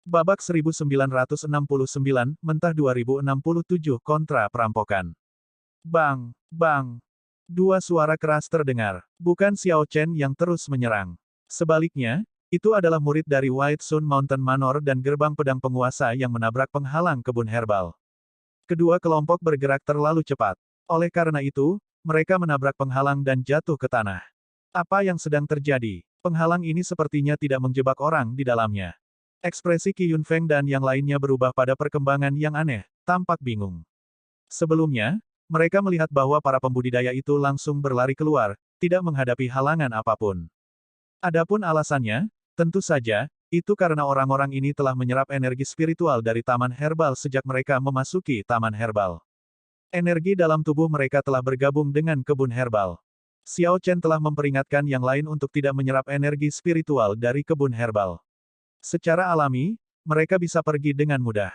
Babak 1969, Mentah 2067 kontra perampokan. Bang! Bang! Dua suara keras terdengar. Bukan Xiao Chen yang terus menyerang. Sebaliknya, itu adalah murid dari White Sun Mountain Manor dan gerbang pedang penguasa yang menabrak penghalang kebun herbal. Kedua kelompok bergerak terlalu cepat. Oleh karena itu, mereka menabrak penghalang dan jatuh ke tanah. Apa yang sedang terjadi? Penghalang ini sepertinya tidak menjebak orang di dalamnya. Ekspresi Qi Yunfeng dan yang lainnya berubah pada perkembangan yang aneh, tampak bingung. Sebelumnya, mereka melihat bahwa para pembudidaya itu langsung berlari keluar, tidak menghadapi halangan apapun. Adapun alasannya, tentu saja, itu karena orang-orang ini telah menyerap energi spiritual dari taman herbal sejak mereka memasuki taman herbal. Energi dalam tubuh mereka telah bergabung dengan kebun herbal. Xiao Chen telah memperingatkan yang lain untuk tidak menyerap energi spiritual dari kebun herbal. Secara alami, mereka bisa pergi dengan mudah.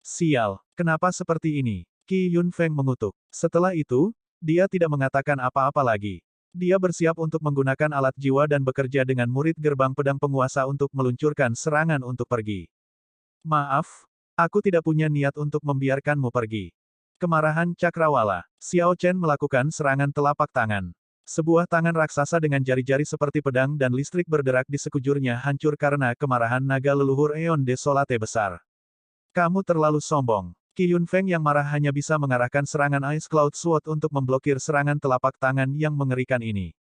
Sial, kenapa seperti ini? Qi Yunfeng mengutuk. Setelah itu, dia tidak mengatakan apa-apa lagi. Dia bersiap untuk menggunakan alat jiwa dan bekerja dengan murid gerbang pedang penguasa untuk meluncurkan serangan untuk pergi. Maaf, aku tidak punya niat untuk membiarkanmu pergi. Kemarahan Cakrawala. Xiao Chen melakukan serangan telapak tangan. Sebuah tangan raksasa dengan jari-jari seperti pedang dan listrik berderak di sekujurnya hancur karena kemarahan naga leluhur Eon Desolate besar. Kamu terlalu sombong. Qi Yunfeng yang marah hanya bisa mengarahkan serangan Ice Cloud Sword untuk memblokir serangan telapak tangan yang mengerikan ini.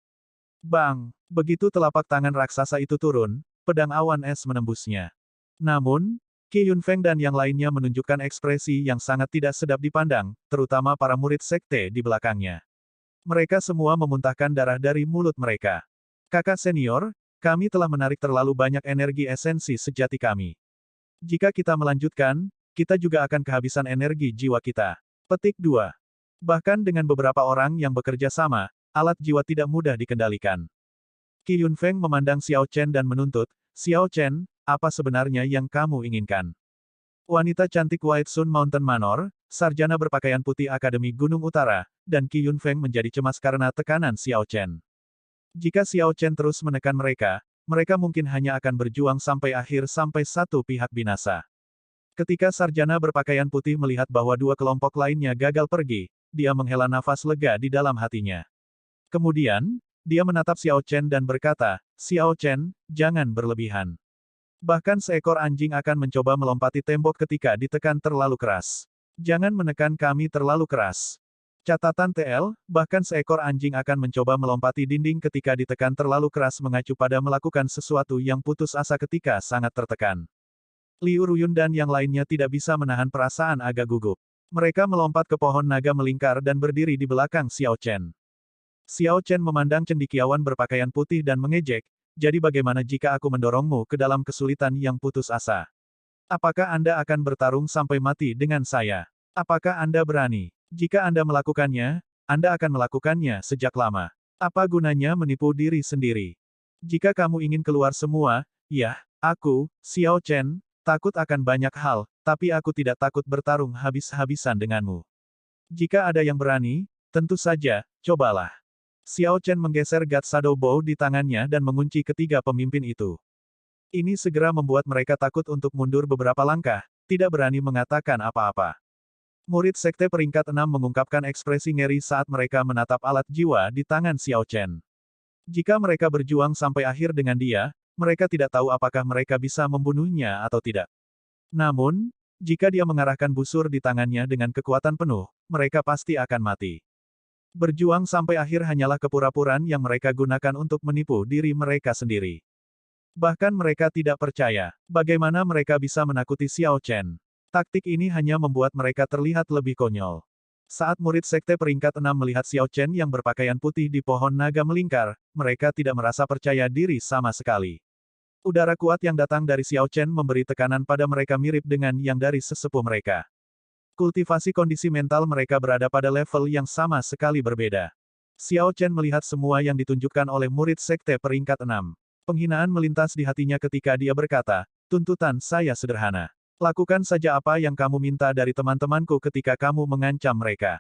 Bang! Begitu telapak tangan raksasa itu turun, pedang awan es menembusnya. Namun, Qi Yunfeng dan yang lainnya menunjukkan ekspresi yang sangat tidak sedap dipandang, terutama para murid sekte di belakangnya. Mereka semua memuntahkan darah dari mulut mereka. Kakak senior, kami telah menarik terlalu banyak energi esensi sejati kami. Jika kita melanjutkan, kita juga akan kehabisan energi jiwa kita. Petik 2. Bahkan dengan beberapa orang yang bekerja sama, alat jiwa tidak mudah dikendalikan. Qi Yunfeng memandang Xiao Chen dan menuntut, Xiao Chen, apa sebenarnya yang kamu inginkan? Wanita cantik White Sun Mountain Manor, sarjana berpakaian putih Akademi Gunung Utara, dan Qi Yunfeng menjadi cemas karena tekanan Xiao Chen. Jika Xiao Chen terus menekan mereka, mereka mungkin hanya akan berjuang sampai akhir sampai satu pihak binasa. Ketika sarjana berpakaian putih melihat bahwa dua kelompok lainnya gagal pergi, dia menghela nafas lega di dalam hatinya. Kemudian, dia menatap Xiao Chen dan berkata, Xiao Chen, jangan berlebihan. Bahkan seekor anjing akan mencoba melompati tembok ketika ditekan terlalu keras. Jangan menekan kami terlalu keras. Catatan TL, bahkan seekor anjing akan mencoba melompati dinding ketika ditekan terlalu keras mengacu pada melakukan sesuatu yang putus asa ketika sangat tertekan. Liu Ruyun dan yang lainnya tidak bisa menahan perasaan agak gugup. Mereka melompat ke pohon naga melingkar dan berdiri di belakang Xiao Chen. Xiao Chen memandang cendekiawan berpakaian putih dan mengejek, jadi bagaimana jika aku mendorongmu ke dalam kesulitan yang putus asa? Apakah Anda akan bertarung sampai mati dengan saya? Apakah Anda berani? Jika Anda melakukannya, Anda akan melakukannya sejak lama. Apa gunanya menipu diri sendiri? Jika kamu ingin keluar semua, ya, aku, Xiao Chen, takut akan banyak hal, tapi aku tidak takut bertarung habis-habisan denganmu. Jika ada yang berani, tentu saja, cobalah. Xiao Chen menggeser God Shadow Bow di tangannya dan mengunci ketiga pemimpin itu. Ini segera membuat mereka takut untuk mundur beberapa langkah, tidak berani mengatakan apa-apa. Murid sekte peringkat 6 mengungkapkan ekspresi ngeri saat mereka menatap alat jiwa di tangan Xiao Chen. Jika mereka berjuang sampai akhir dengan dia, mereka tidak tahu apakah mereka bisa membunuhnya atau tidak. Namun, jika dia mengarahkan busur di tangannya dengan kekuatan penuh, mereka pasti akan mati. Berjuang sampai akhir hanyalah kepura-puraan yang mereka gunakan untuk menipu diri mereka sendiri. Bahkan mereka tidak percaya, bagaimana mereka bisa menakuti Xiao Chen. Taktik ini hanya membuat mereka terlihat lebih konyol. Saat murid sekte peringkat 6 melihat Xiao Chen yang berpakaian putih di pohon naga melingkar, mereka tidak merasa percaya diri sama sekali. Udara kuat yang datang dari Xiao Chen memberi tekanan pada mereka mirip dengan yang dari sesepuh mereka. Kultivasi kondisi mental mereka berada pada level yang sama sekali berbeda. Xiao Chen melihat semua yang ditunjukkan oleh murid sekte peringkat 6. Penghinaan melintas di hatinya ketika dia berkata, tuntutan saya sederhana. Lakukan saja apa yang kamu minta dari teman-temanku ketika kamu mengancam mereka.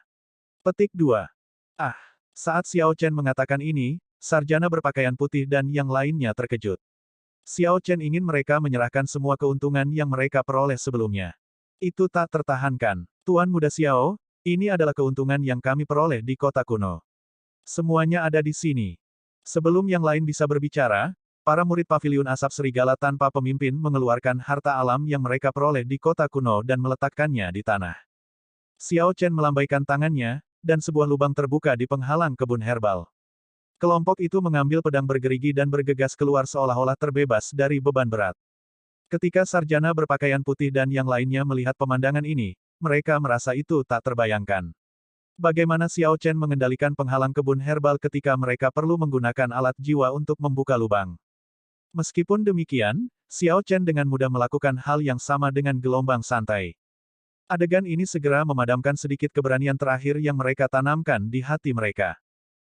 Petik 2. Ah! Saat Xiao Chen mengatakan ini, sarjana berpakaian putih dan yang lainnya terkejut. Xiao Chen ingin mereka menyerahkan semua keuntungan yang mereka peroleh sebelumnya. Itu tak tertahankan. Tuan Muda Xiao, ini adalah keuntungan yang kami peroleh di kota kuno. Semuanya ada di sini. Sebelum yang lain bisa berbicara, para murid Paviliun Asap Serigala tanpa pemimpin mengeluarkan harta alam yang mereka peroleh di kota kuno dan meletakkannya di tanah. Xiao Chen melambaikan tangannya, dan sebuah lubang terbuka di penghalang kebun herbal. Kelompok itu mengambil pedang bergerigi dan bergegas keluar seolah-olah terbebas dari beban berat. Ketika sarjana berpakaian putih dan yang lainnya melihat pemandangan ini, mereka merasa itu tak terbayangkan. Bagaimana Xiao Chen mengendalikan penghalang kebun herbal ketika mereka perlu menggunakan alat jiwa untuk membuka lubang? Meskipun demikian, Xiao Chen dengan mudah melakukan hal yang sama dengan gelombang santai. Adegan ini segera memadamkan sedikit keberanian terakhir yang mereka tanamkan di hati mereka.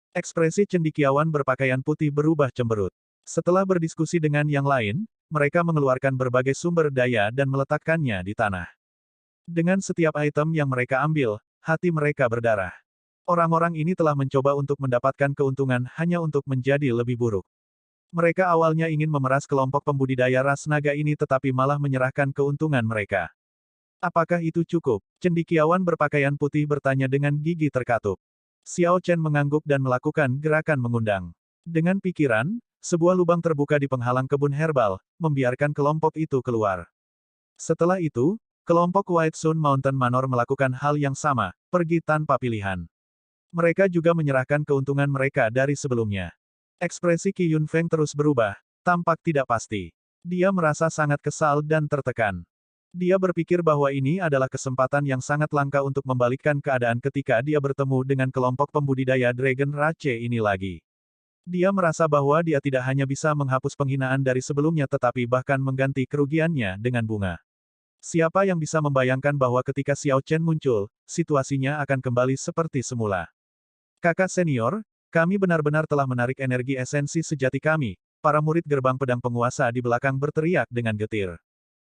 Ekspresi cendekiawan berpakaian putih berubah cemberut. Setelah berdiskusi dengan yang lain, mereka mengeluarkan berbagai sumber daya dan meletakkannya di tanah. Dengan setiap item yang mereka ambil, hati mereka berdarah. Orang-orang ini telah mencoba untuk mendapatkan keuntungan hanya untuk menjadi lebih buruk. Mereka awalnya ingin memeras kelompok pembudidaya ras naga ini tetapi malah menyerahkan keuntungan mereka. Apakah itu cukup? Cendekiawan berpakaian putih bertanya dengan gigi terkatup. Xiao Chen mengangguk dan melakukan gerakan mengundang. Dengan pikiran, sebuah lubang terbuka di penghalang kebun herbal, membiarkan kelompok itu keluar. Setelah itu, kelompok White Sun Mountain Manor melakukan hal yang sama, pergi tanpa pilihan. Mereka juga menyerahkan keuntungan mereka dari sebelumnya. Ekspresi Qi Yunfeng terus berubah, tampak tidak pasti. Dia merasa sangat kesal dan tertekan. Dia berpikir bahwa ini adalah kesempatan yang sangat langka untuk membalikkan keadaan ketika dia bertemu dengan kelompok pembudidaya Dragon Rache ini lagi. Dia merasa bahwa dia tidak hanya bisa menghapus penghinaan dari sebelumnya tetapi bahkan mengganti kerugiannya dengan bunga. Siapa yang bisa membayangkan bahwa ketika Xiao Chen muncul, situasinya akan kembali seperti semula. Kakak senior, kami benar-benar telah menarik energi esensi sejati kami, para murid gerbang pedang penguasa di belakang berteriak dengan getir.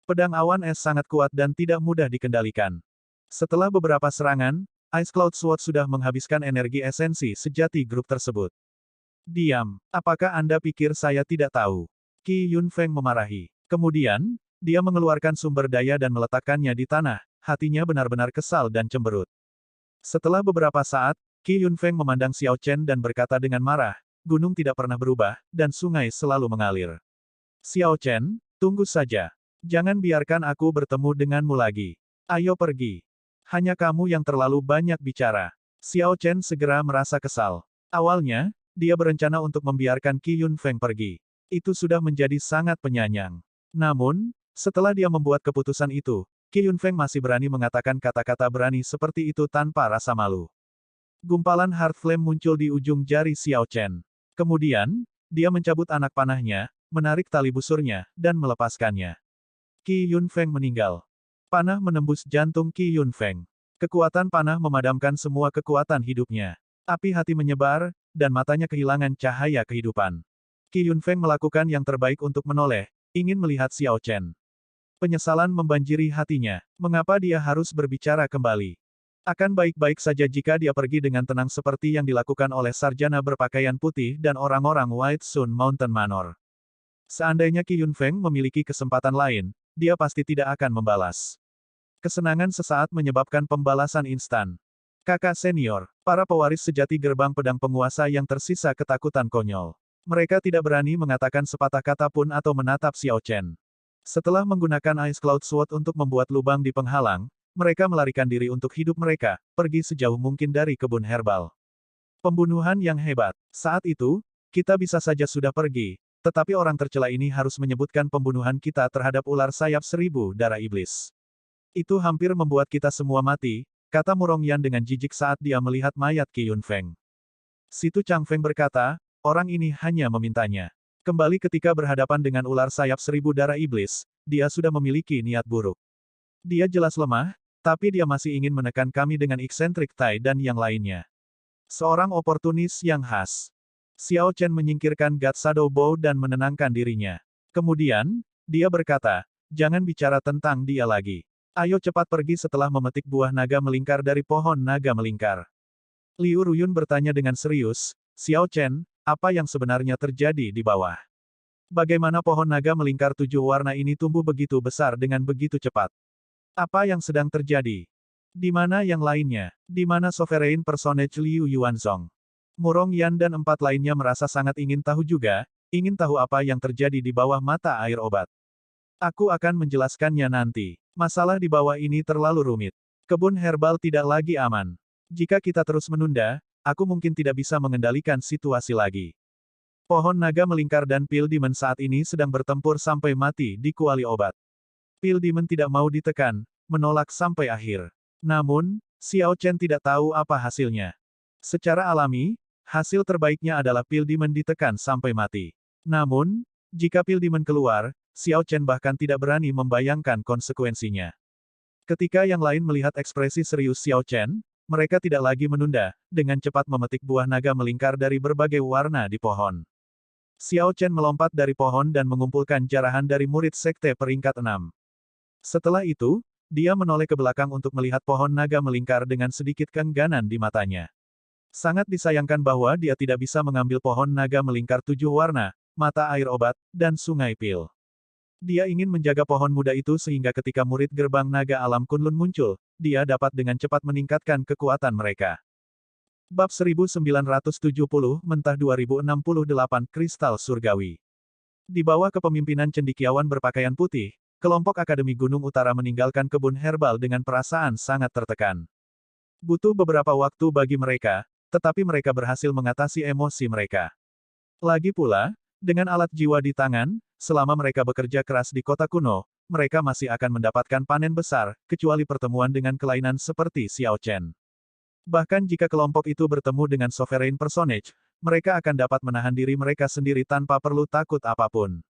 Pedang awan es sangat kuat dan tidak mudah dikendalikan. Setelah beberapa serangan, Ice Cloud Sword sudah menghabiskan energi esensi sejati grup tersebut. Diam, apakah Anda pikir saya tidak tahu? Qi Yunfeng memarahi. Kemudian, dia mengeluarkan sumber daya dan meletakkannya di tanah, hatinya benar-benar kesal dan cemberut. Setelah beberapa saat, Qi Yunfeng memandang Xiao Chen dan berkata dengan marah, gunung tidak pernah berubah, dan sungai selalu mengalir. Xiao Chen, tunggu saja. Jangan biarkan aku bertemu denganmu lagi. Ayo pergi. Hanya kamu yang terlalu banyak bicara. Xiao Chen segera merasa kesal. Awalnya, dia berencana untuk membiarkan Qi Yunfeng pergi. Itu sudah menjadi sangat penyayang. Namun, setelah dia membuat keputusan itu, Qi Yunfeng masih berani mengatakan kata-kata berani seperti itu tanpa rasa malu. Gumpalan Heart Flame muncul di ujung jari Xiao Chen. Kemudian, dia mencabut anak panahnya, menarik tali busurnya, dan melepaskannya. Qi Yunfeng meninggal. Panah menembus jantung Qi Yunfeng. Kekuatan panah memadamkan semua kekuatan hidupnya. Api hati menyebar, dan matanya kehilangan cahaya kehidupan. Qi Yunfeng melakukan yang terbaik untuk menoleh, ingin melihat Xiao Chen. Penyesalan membanjiri hatinya. Mengapa dia harus berbicara kembali? Akan baik-baik saja jika dia pergi dengan tenang seperti yang dilakukan oleh sarjana berpakaian putih dan orang-orang White Sun Mountain Manor. Seandainya Qi Yunfeng memiliki kesempatan lain, dia pasti tidak akan membalas. Kesenangan sesaat menyebabkan pembalasan instan. Kakak senior, para pewaris sejati gerbang pedang penguasa yang tersisa ketakutan konyol. Mereka tidak berani mengatakan sepatah kata pun atau menatap Xiao Chen. Setelah menggunakan Ice Cloud Sword untuk membuat lubang di penghalang, mereka melarikan diri untuk hidup mereka, pergi sejauh mungkin dari kebun herbal. Pembunuhan yang hebat. Saat itu, kita bisa saja sudah pergi, tetapi orang tercela ini harus menyebutkan pembunuhan kita terhadap ular sayap 1000 darah iblis. Itu hampir membuat kita semua mati, kata Murong Yan dengan jijik saat dia melihat mayat Qi Yunfeng. Situ Changfeng berkata, orang ini hanya memintanya. Kembali ketika berhadapan dengan ular sayap 1000 darah iblis, dia sudah memiliki niat buruk. Dia jelas lemah, tapi dia masih ingin menekan kami dengan Eccentric Tai dan yang lainnya. Seorang oportunis yang khas. Xiao Chen menyingkirkan God Shadow Bow dan menenangkan dirinya. Kemudian, dia berkata, jangan bicara tentang dia lagi. Ayo cepat pergi setelah memetik buah naga melingkar dari pohon naga melingkar. Liu Ruyun bertanya dengan serius, Xiao Chen, apa yang sebenarnya terjadi di bawah? Bagaimana pohon naga melingkar 7 warna ini tumbuh begitu besar dengan begitu cepat? Apa yang sedang terjadi? Di mana yang lainnya? Di mana Sovereign Personage Liu Yuanzong? Murong Yan dan 4 lainnya merasa sangat ingin tahu juga, ingin tahu apa yang terjadi di bawah mata air obat. Aku akan menjelaskannya nanti. Masalah di bawah ini terlalu rumit. Kebun herbal tidak lagi aman. Jika kita terus menunda, aku mungkin tidak bisa mengendalikan situasi lagi. Pohon naga melingkar dan Pil Demon saat ini sedang bertempur sampai mati di kuali obat. Pil Demon tidak mau ditekan, menolak sampai akhir. Namun, Xiao Chen tidak tahu apa hasilnya. Secara alami, hasil terbaiknya adalah Pil Demon ditekan sampai mati. Namun, jika Pil Demon keluar, Xiao Chen bahkan tidak berani membayangkan konsekuensinya. Ketika yang lain melihat ekspresi serius Xiao Chen, mereka tidak lagi menunda, dengan cepat memetik buah naga melingkar dari berbagai warna di pohon. Xiao Chen melompat dari pohon dan mengumpulkan jarahan dari murid sekte peringkat 6. Setelah itu, dia menoleh ke belakang untuk melihat pohon naga melingkar dengan sedikit keengganan di matanya. Sangat disayangkan bahwa dia tidak bisa mengambil pohon naga melingkar 7 warna, mata air obat, dan sungai Pil. Dia ingin menjaga pohon muda itu sehingga ketika murid gerbang naga alam Kunlun muncul, dia dapat dengan cepat meningkatkan kekuatan mereka. Bab 1970, Mentah 2068, Kristal Surgawi. Di bawah kepemimpinan cendekiawan berpakaian putih, kelompok Akademi Gunung Utara meninggalkan kebun herbal dengan perasaan sangat tertekan. Butuh beberapa waktu bagi mereka, tetapi mereka berhasil mengatasi emosi mereka. Lagi pula, dengan alat jiwa di tangan, selama mereka bekerja keras di kota kuno, mereka masih akan mendapatkan panen besar, kecuali pertemuan dengan kelainan seperti Xiao Chen. Bahkan jika kelompok itu bertemu dengan Sovereign Personage, mereka akan dapat menahan diri mereka sendiri tanpa perlu takut apapun.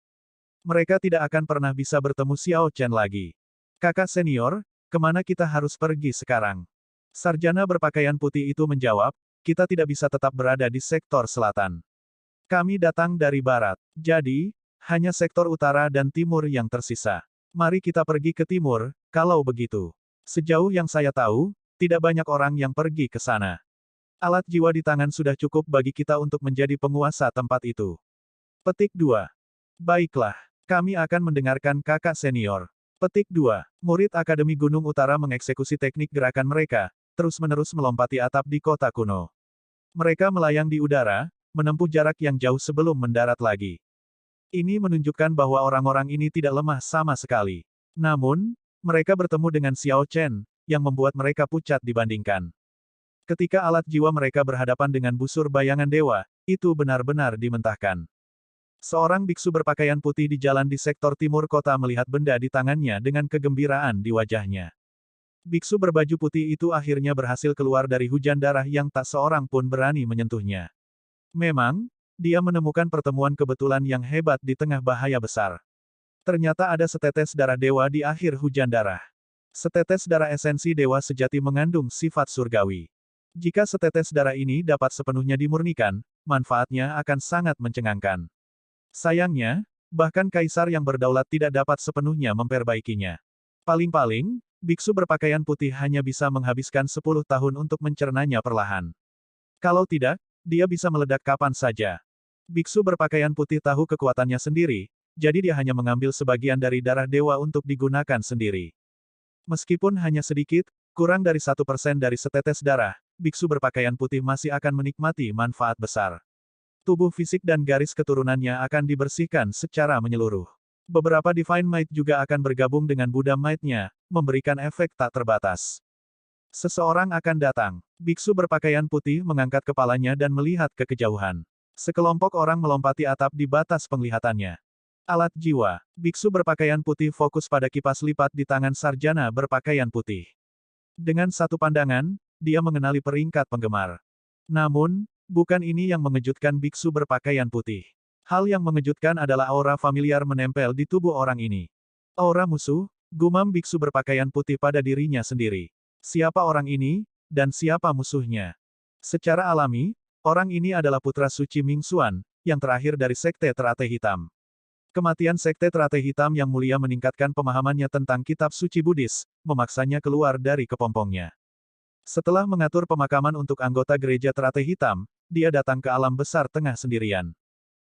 Mereka tidak akan pernah bisa bertemu Xiao Chen lagi. Kakak senior, kemana kita harus pergi sekarang? Sarjana berpakaian putih itu menjawab, kita tidak bisa tetap berada di sektor selatan. Kami datang dari barat, jadi, hanya sektor utara dan timur yang tersisa. Mari kita pergi ke timur, kalau begitu. Sejauh yang saya tahu, tidak banyak orang yang pergi ke sana. Alat jiwa di tangan sudah cukup bagi kita untuk menjadi penguasa tempat itu. Petik 2. Baiklah, kami akan mendengarkan kakak senior. Petik 2. Murid Akademi Gunung Utara mengeksekusi teknik gerakan mereka, terus-menerus melompati atap di kota kuno. Mereka melayang di udara, menempuh jarak yang jauh sebelum mendarat lagi. Ini menunjukkan bahwa orang-orang ini tidak lemah sama sekali. Namun, mereka bertemu dengan Xiao Chen, yang membuat mereka pucat dibandingkan. Ketika alat jiwa mereka berhadapan dengan busur bayangan dewa, itu benar-benar dimentahkan. Seorang biksu berpakaian putih di jalan di sektor timur kota melihat benda di tangannya dengan kegembiraan di wajahnya. Biksu berbaju putih itu akhirnya berhasil keluar dari hujan darah yang tak seorang pun berani menyentuhnya. Memang, dia menemukan pertemuan kebetulan yang hebat di tengah bahaya besar. Ternyata ada setetes darah dewa di akhir hujan darah. Setetes darah esensi dewa sejati mengandung sifat surgawi. Jika setetes darah ini dapat sepenuhnya dimurnikan, manfaatnya akan sangat mencengangkan. Sayangnya, bahkan kaisar yang berdaulat tidak dapat sepenuhnya memperbaikinya. Paling-paling, biksu berpakaian putih hanya bisa menghabiskan 10 tahun untuk mencernanya perlahan. Kalau tidak, dia bisa meledak kapan saja. Biksu berpakaian putih tahu kekuatannya sendiri, jadi dia hanya mengambil sebagian dari darah dewa untuk digunakan sendiri. Meskipun hanya sedikit, kurang dari 1% dari setetes darah, biksu berpakaian putih masih akan menikmati manfaat besar. Tubuh fisik dan garis keturunannya akan dibersihkan secara menyeluruh. Beberapa Divine Might juga akan bergabung dengan Buddha Might-nya, memberikan efek tak terbatas. Seseorang akan datang. Biksu berpakaian putih mengangkat kepalanya dan melihat ke kejauhan. Sekelompok orang melompati atap di batas penglihatannya. Alat jiwa. Biksu berpakaian putih fokus pada kipas lipat di tangan sarjana berpakaian putih. Dengan satu pandangan, dia mengenali peringkat penggemar. Namun, bukan ini yang mengejutkan biksu berpakaian putih. Hal yang mengejutkan adalah aura familiar menempel di tubuh orang ini. Aura musuh, gumam biksu berpakaian putih pada dirinya sendiri. Siapa orang ini, dan siapa musuhnya? Secara alami, orang ini adalah putra suci Ming Xuan, yang terakhir dari Sekte Teratai Hitam. Kematian Sekte Teratai Hitam yang mulia meningkatkan pemahamannya tentang kitab suci Buddhis, memaksanya keluar dari kepompongnya. Setelah mengatur pemakaman untuk anggota gereja Teratai Hitam, dia datang ke alam besar tengah sendirian.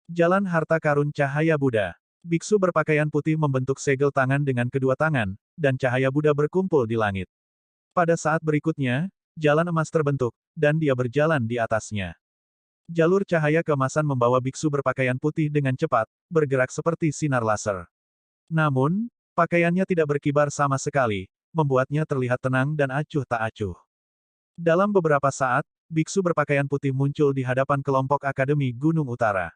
Jalan harta karun cahaya Buddha. Biksu berpakaian putih membentuk segel tangan dengan kedua tangan, dan cahaya Buddha berkumpul di langit. Pada saat berikutnya, jalan emas terbentuk, dan dia berjalan di atasnya. Jalur cahaya keemasan membawa biksu berpakaian putih dengan cepat, bergerak seperti sinar laser. Namun, pakaiannya tidak berkibar sama sekali, membuatnya terlihat tenang dan acuh tak acuh. Dalam beberapa saat, biksu berpakaian putih muncul di hadapan kelompok Akademi Gunung Utara.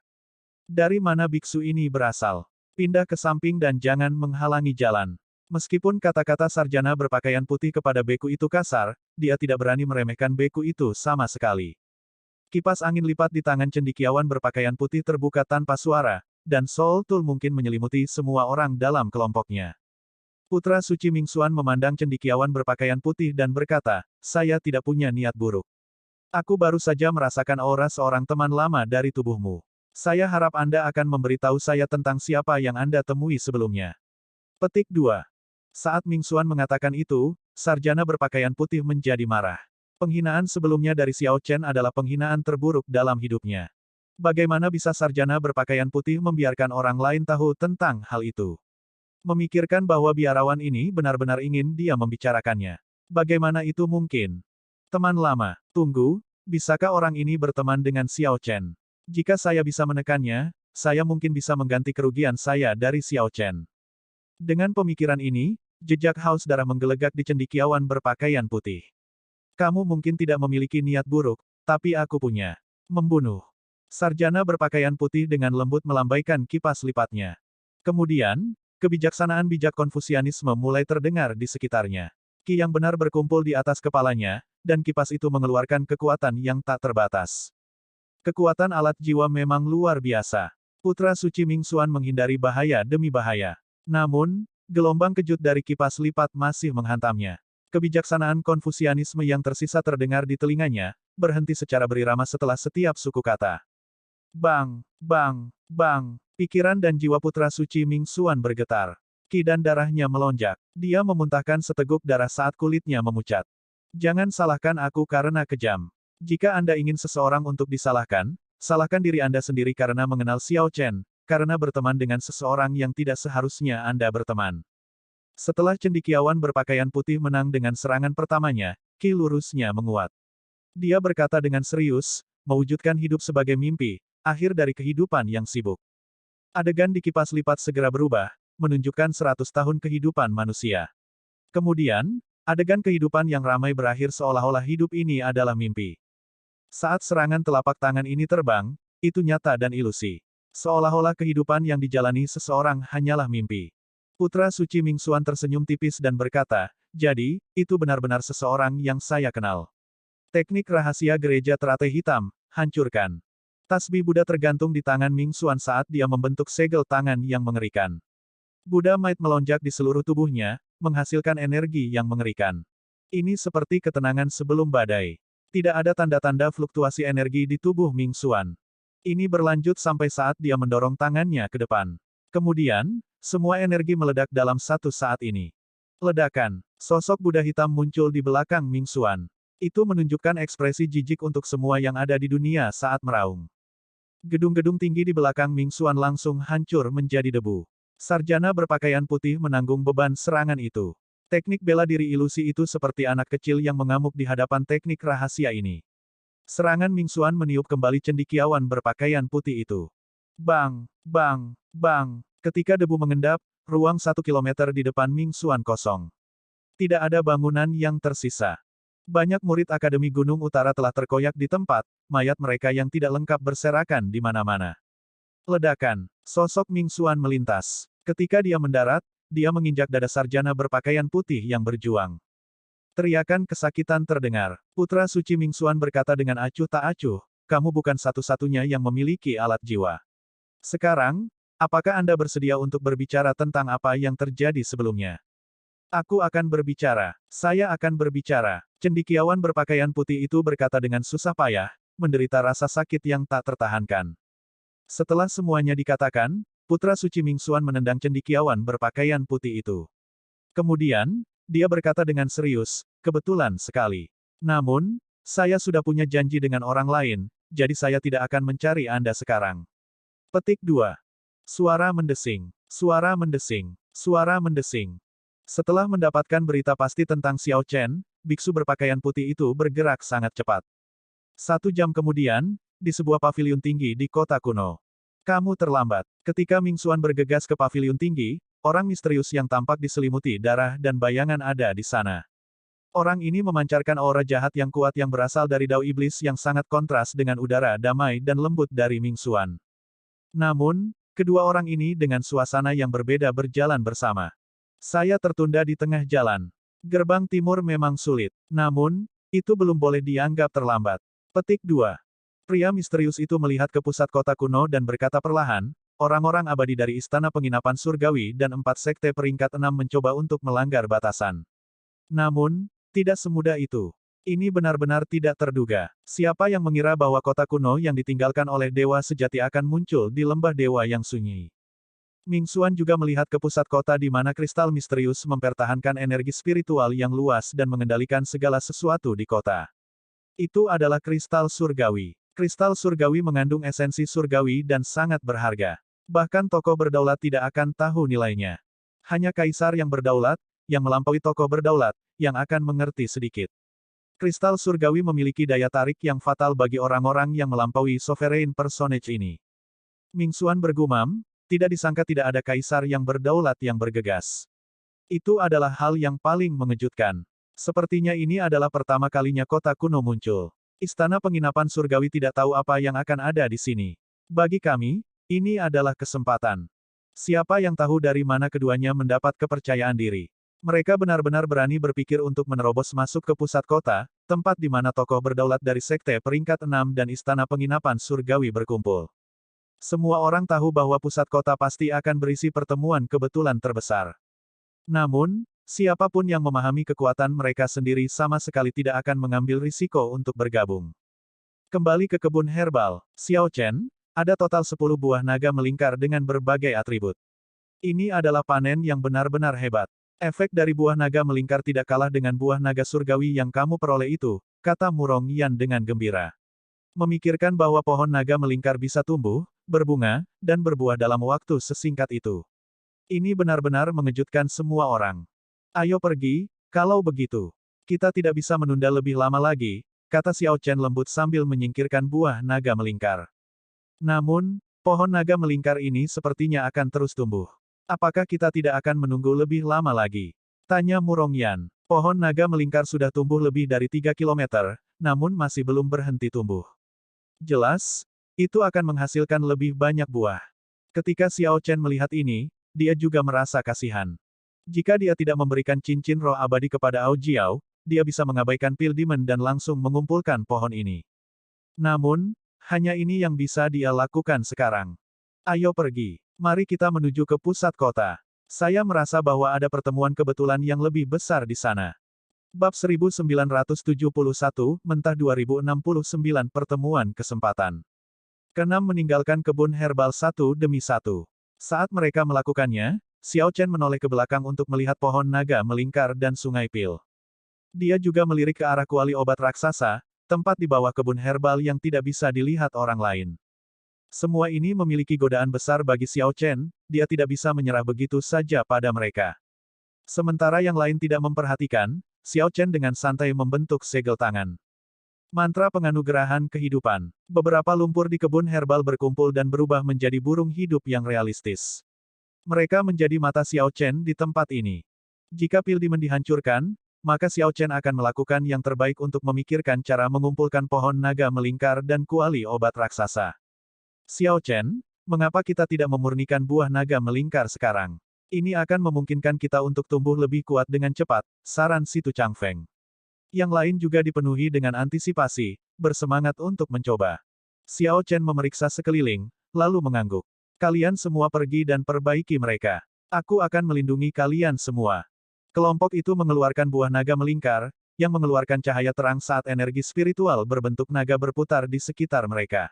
Dari mana biksu ini berasal? Pindah ke samping dan jangan menghalangi jalan. Meskipun kata-kata sarjana berpakaian putih kepada beku itu kasar, dia tidak berani meremehkan beku itu sama sekali. Kipas angin lipat di tangan cendekiawan berpakaian putih terbuka tanpa suara, dan Soul Tul mungkin menyelimuti semua orang dalam kelompoknya. Putra suci Mingxuan memandang cendekiawan berpakaian putih dan berkata, saya tidak punya niat buruk. Aku baru saja merasakan aura seorang teman lama dari tubuhmu. Saya harap Anda akan memberitahu saya tentang siapa yang Anda temui sebelumnya. Petik 2. Saat Mingxuan mengatakan itu, sarjana berpakaian putih menjadi marah. Penghinaan sebelumnya dari Xiao Chen adalah penghinaan terburuk dalam hidupnya. Bagaimana bisa sarjana berpakaian putih membiarkan orang lain tahu tentang hal itu? Memikirkan bahwa biarawan ini benar-benar ingin dia membicarakannya. Bagaimana itu mungkin? Teman lama, tunggu, bisakah orang ini berteman dengan Xiao Chen? Jika saya bisa menekannya, saya mungkin bisa mengganti kerugian saya dari Xiao Chen. Dengan pemikiran ini, jejak haus darah menggelegak di cendekiawan berpakaian putih. Kamu mungkin tidak memiliki niat buruk, tapi aku punya. Membunuh. Sarjana berpakaian putih dengan lembut melambaikan kipas lipatnya. Kemudian, kebijaksanaan bijak Konfusianisme mulai terdengar di sekitarnya. Ki yang benar berkumpul di atas kepalanya, dan kipas itu mengeluarkan kekuatan yang tak terbatas. Kekuatan alat jiwa memang luar biasa. Putra suci Mingxuan menghindari bahaya demi bahaya. Namun, gelombang kejut dari kipas lipat masih menghantamnya. Kebijaksanaan Konfusianisme yang tersisa terdengar di telinganya, berhenti secara berirama setelah setiap suku kata. Bang, bang, bang. Pikiran dan jiwa putra suci Mingxuan bergetar. Ki dan darahnya melonjak. Dia memuntahkan seteguk darah saat kulitnya memucat. Jangan salahkan aku karena kejam. Jika Anda ingin seseorang untuk disalahkan, salahkan diri Anda sendiri karena mengenal Xiao Chen, karena berteman dengan seseorang yang tidak seharusnya Anda berteman. Setelah cendekiawan berpakaian putih menang dengan serangan pertamanya, ki lurusnya menguat. Dia berkata dengan serius, mewujudkan hidup sebagai mimpi, akhir dari kehidupan yang sibuk. Adegan di kipas lipat segera berubah, menunjukkan 100 tahun kehidupan manusia. Kemudian, adegan kehidupan yang ramai berakhir seolah-olah hidup ini adalah mimpi. Saat serangan telapak tangan ini terbang, itu nyata dan ilusi. Seolah-olah kehidupan yang dijalani seseorang hanyalah mimpi. Putra suci Mingxuan tersenyum tipis dan berkata, jadi, itu benar-benar seseorang yang saya kenal. Teknik rahasia gereja teratai hitam, hancurkan. Tasbih Buddha tergantung di tangan Mingxuan saat dia membentuk segel tangan yang mengerikan. Buddha Might melonjak di seluruh tubuhnya, menghasilkan energi yang mengerikan. Ini seperti ketenangan sebelum badai. Tidak ada tanda-tanda fluktuasi energi di tubuh Mingxuan. Ini berlanjut sampai saat dia mendorong tangannya ke depan. Kemudian, semua energi meledak dalam satu saat ini. Ledakan. Sosok Buddha hitam muncul di belakang Mingxuan. Itu menunjukkan ekspresi jijik untuk semua yang ada di dunia saat meraung. Gedung-gedung tinggi di belakang Mingxuan langsung hancur menjadi debu. Sarjana berpakaian putih menanggung beban serangan itu. Teknik bela diri ilusi itu seperti anak kecil yang mengamuk di hadapan teknik rahasia ini. Serangan Mingxuan meniup kembali cendekiawan berpakaian putih itu. Bang, bang, bang. Ketika debu mengendap, ruang 1 kilometer di depan Mingxuan kosong. Tidak ada bangunan yang tersisa. Banyak murid Akademi Gunung Utara telah terkoyak di tempat, mayat mereka yang tidak lengkap berserakan di mana-mana. Ledakan. Sosok Mingxuan melintas. Ketika dia mendarat, dia menginjak dada sarjana berpakaian putih yang berjuang. Teriakan kesakitan terdengar. Putra suci Mingxuan berkata dengan acuh tak acuh, kamu bukan satu-satunya yang memiliki alat jiwa. Sekarang, apakah Anda bersedia untuk berbicara tentang apa yang terjadi sebelumnya? Aku akan berbicara. Saya akan berbicara. Cendekiawan berpakaian putih itu berkata dengan susah payah, menderita rasa sakit yang tak tertahankan. Setelah semuanya dikatakan, Putra suci Mingxuan menendang cendekiawan berpakaian putih itu. Kemudian, dia berkata dengan serius, kebetulan sekali. Namun, saya sudah punya janji dengan orang lain, jadi saya tidak akan mencari Anda sekarang. Petik 2. Suara mendesing. Suara mendesing. Suara mendesing. Setelah mendapatkan berita pasti tentang Xiao Chen, biksu berpakaian putih itu bergerak sangat cepat. 1 jam kemudian, di sebuah paviliun tinggi di kota kuno. Kamu terlambat. Ketika Ming Xuan bergegas ke paviliun tinggi, orang misterius yang tampak diselimuti darah dan bayangan ada di sana. Orang ini memancarkan aura jahat yang kuat yang berasal dari dao iblis yang sangat kontras dengan udara damai dan lembut dari Ming Xuan. Namun, kedua orang ini dengan suasana yang berbeda berjalan bersama. Saya tertunda di tengah jalan. Gerbang timur memang sulit. Namun, itu belum boleh dianggap terlambat. Petik 2. Pria misterius itu melihat ke pusat kota kuno dan berkata perlahan, orang-orang abadi dari istana penginapan surgawi dan 4 sekte peringkat 6 mencoba untuk melanggar batasan. Namun, tidak semudah itu. Ini benar-benar tidak terduga. Siapa yang mengira bahwa kota kuno yang ditinggalkan oleh dewa sejati akan muncul di lembah dewa yang sunyi? Ming Xuan juga melihat ke pusat kota di mana kristal misterius mempertahankan energi spiritual yang luas dan mengendalikan segala sesuatu di kota. Itu adalah kristal surgawi. Kristal surgawi mengandung esensi surgawi dan sangat berharga. Bahkan tokoh berdaulat tidak akan tahu nilainya. Hanya kaisar yang berdaulat, yang melampaui tokoh berdaulat, yang akan mengerti sedikit. Kristal surgawi memiliki daya tarik yang fatal bagi orang-orang yang melampaui sovereign personage ini. Ming Xuan bergumam, tidak disangka tidak ada kaisar yang berdaulat yang bergegas. Itu adalah hal yang paling mengejutkan. Sepertinya ini adalah pertama kalinya kota kuno muncul. Istana penginapan surgawi tidak tahu apa yang akan ada di sini. Bagi kami, ini adalah kesempatan. Siapa yang tahu dari mana keduanya mendapat kepercayaan diri? Mereka benar-benar berani berpikir untuk menerobos masuk ke pusat kota, tempat di mana tokoh berdaulat dari sekte peringkat 6 dan istana penginapan surgawi berkumpul. Semua orang tahu bahwa pusat kota pasti akan berisi pertemuan kebetulan terbesar. Namun, siapapun yang memahami kekuatan mereka sendiri sama sekali tidak akan mengambil risiko untuk bergabung. Kembali ke kebun herbal, Xiao Chen, ada total 10 buah naga melingkar dengan berbagai atribut. Ini adalah panen yang benar-benar hebat. Efek dari buah naga melingkar tidak kalah dengan buah naga surgawi yang kamu peroleh itu, kata Murong Yan dengan gembira. Memikirkan bahwa pohon naga melingkar bisa tumbuh, berbunga, dan berbuah dalam waktu sesingkat itu. Ini benar-benar mengejutkan semua orang. Ayo pergi, kalau begitu. Kita tidak bisa menunda lebih lama lagi, kata Xiao Chen lembut sambil menyingkirkan buah naga melingkar. Namun, pohon naga melingkar ini sepertinya akan terus tumbuh. Apakah kita tidak akan menunggu lebih lama lagi? Tanya Murong Yan. Pohon naga melingkar sudah tumbuh lebih dari 3 kilometer, namun masih belum berhenti tumbuh. Jelas, itu akan menghasilkan lebih banyak buah. Ketika Xiao Chen melihat ini, dia juga merasa kasihan. Jika dia tidak memberikan cincin roh abadi kepada Ao Jiao, dia bisa mengabaikan Pil Demon dan langsung mengumpulkan pohon ini. Namun, hanya ini yang bisa dia lakukan sekarang. Ayo pergi. Mari kita menuju ke pusat kota. Saya merasa bahwa ada pertemuan kebetulan yang lebih besar di sana. Bab 1971, Mentah 2069 Pertemuan Kesempatan. Keenam meninggalkan kebun herbal satu demi satu. Saat mereka melakukannya, Xiao Chen menoleh ke belakang untuk melihat pohon naga melingkar dan sungai Pil. Dia juga melirik ke arah kuali obat raksasa, tempat di bawah kebun herbal yang tidak bisa dilihat orang lain. Semua ini memiliki godaan besar bagi Xiao Chen, dia tidak bisa menyerah begitu saja pada mereka. Sementara yang lain tidak memperhatikan, Xiao Chen dengan santai membentuk segel tangan. Mantra penganugerahan kehidupan. Beberapa lumpur di kebun herbal berkumpul dan berubah menjadi burung hidup yang realistis. Mereka menjadi mata Xiao Chen di tempat ini. Jika Pil Demon dihancurkan, maka Xiao Chen akan melakukan yang terbaik untuk memikirkan cara mengumpulkan pohon naga melingkar dan kuali obat raksasa. Xiao Chen, mengapa kita tidak memurnikan buah naga melingkar sekarang? Ini akan memungkinkan kita untuk tumbuh lebih kuat dengan cepat, saran Si Tu Changfeng. Yang lain juga dipenuhi dengan antisipasi, bersemangat untuk mencoba. Xiao Chen memeriksa sekeliling, lalu mengangguk. Kalian semua pergi dan perbaiki mereka. Aku akan melindungi kalian semua. Kelompok itu mengeluarkan buah naga melingkar, yang mengeluarkan cahaya terang saat energi spiritual berbentuk naga berputar di sekitar mereka.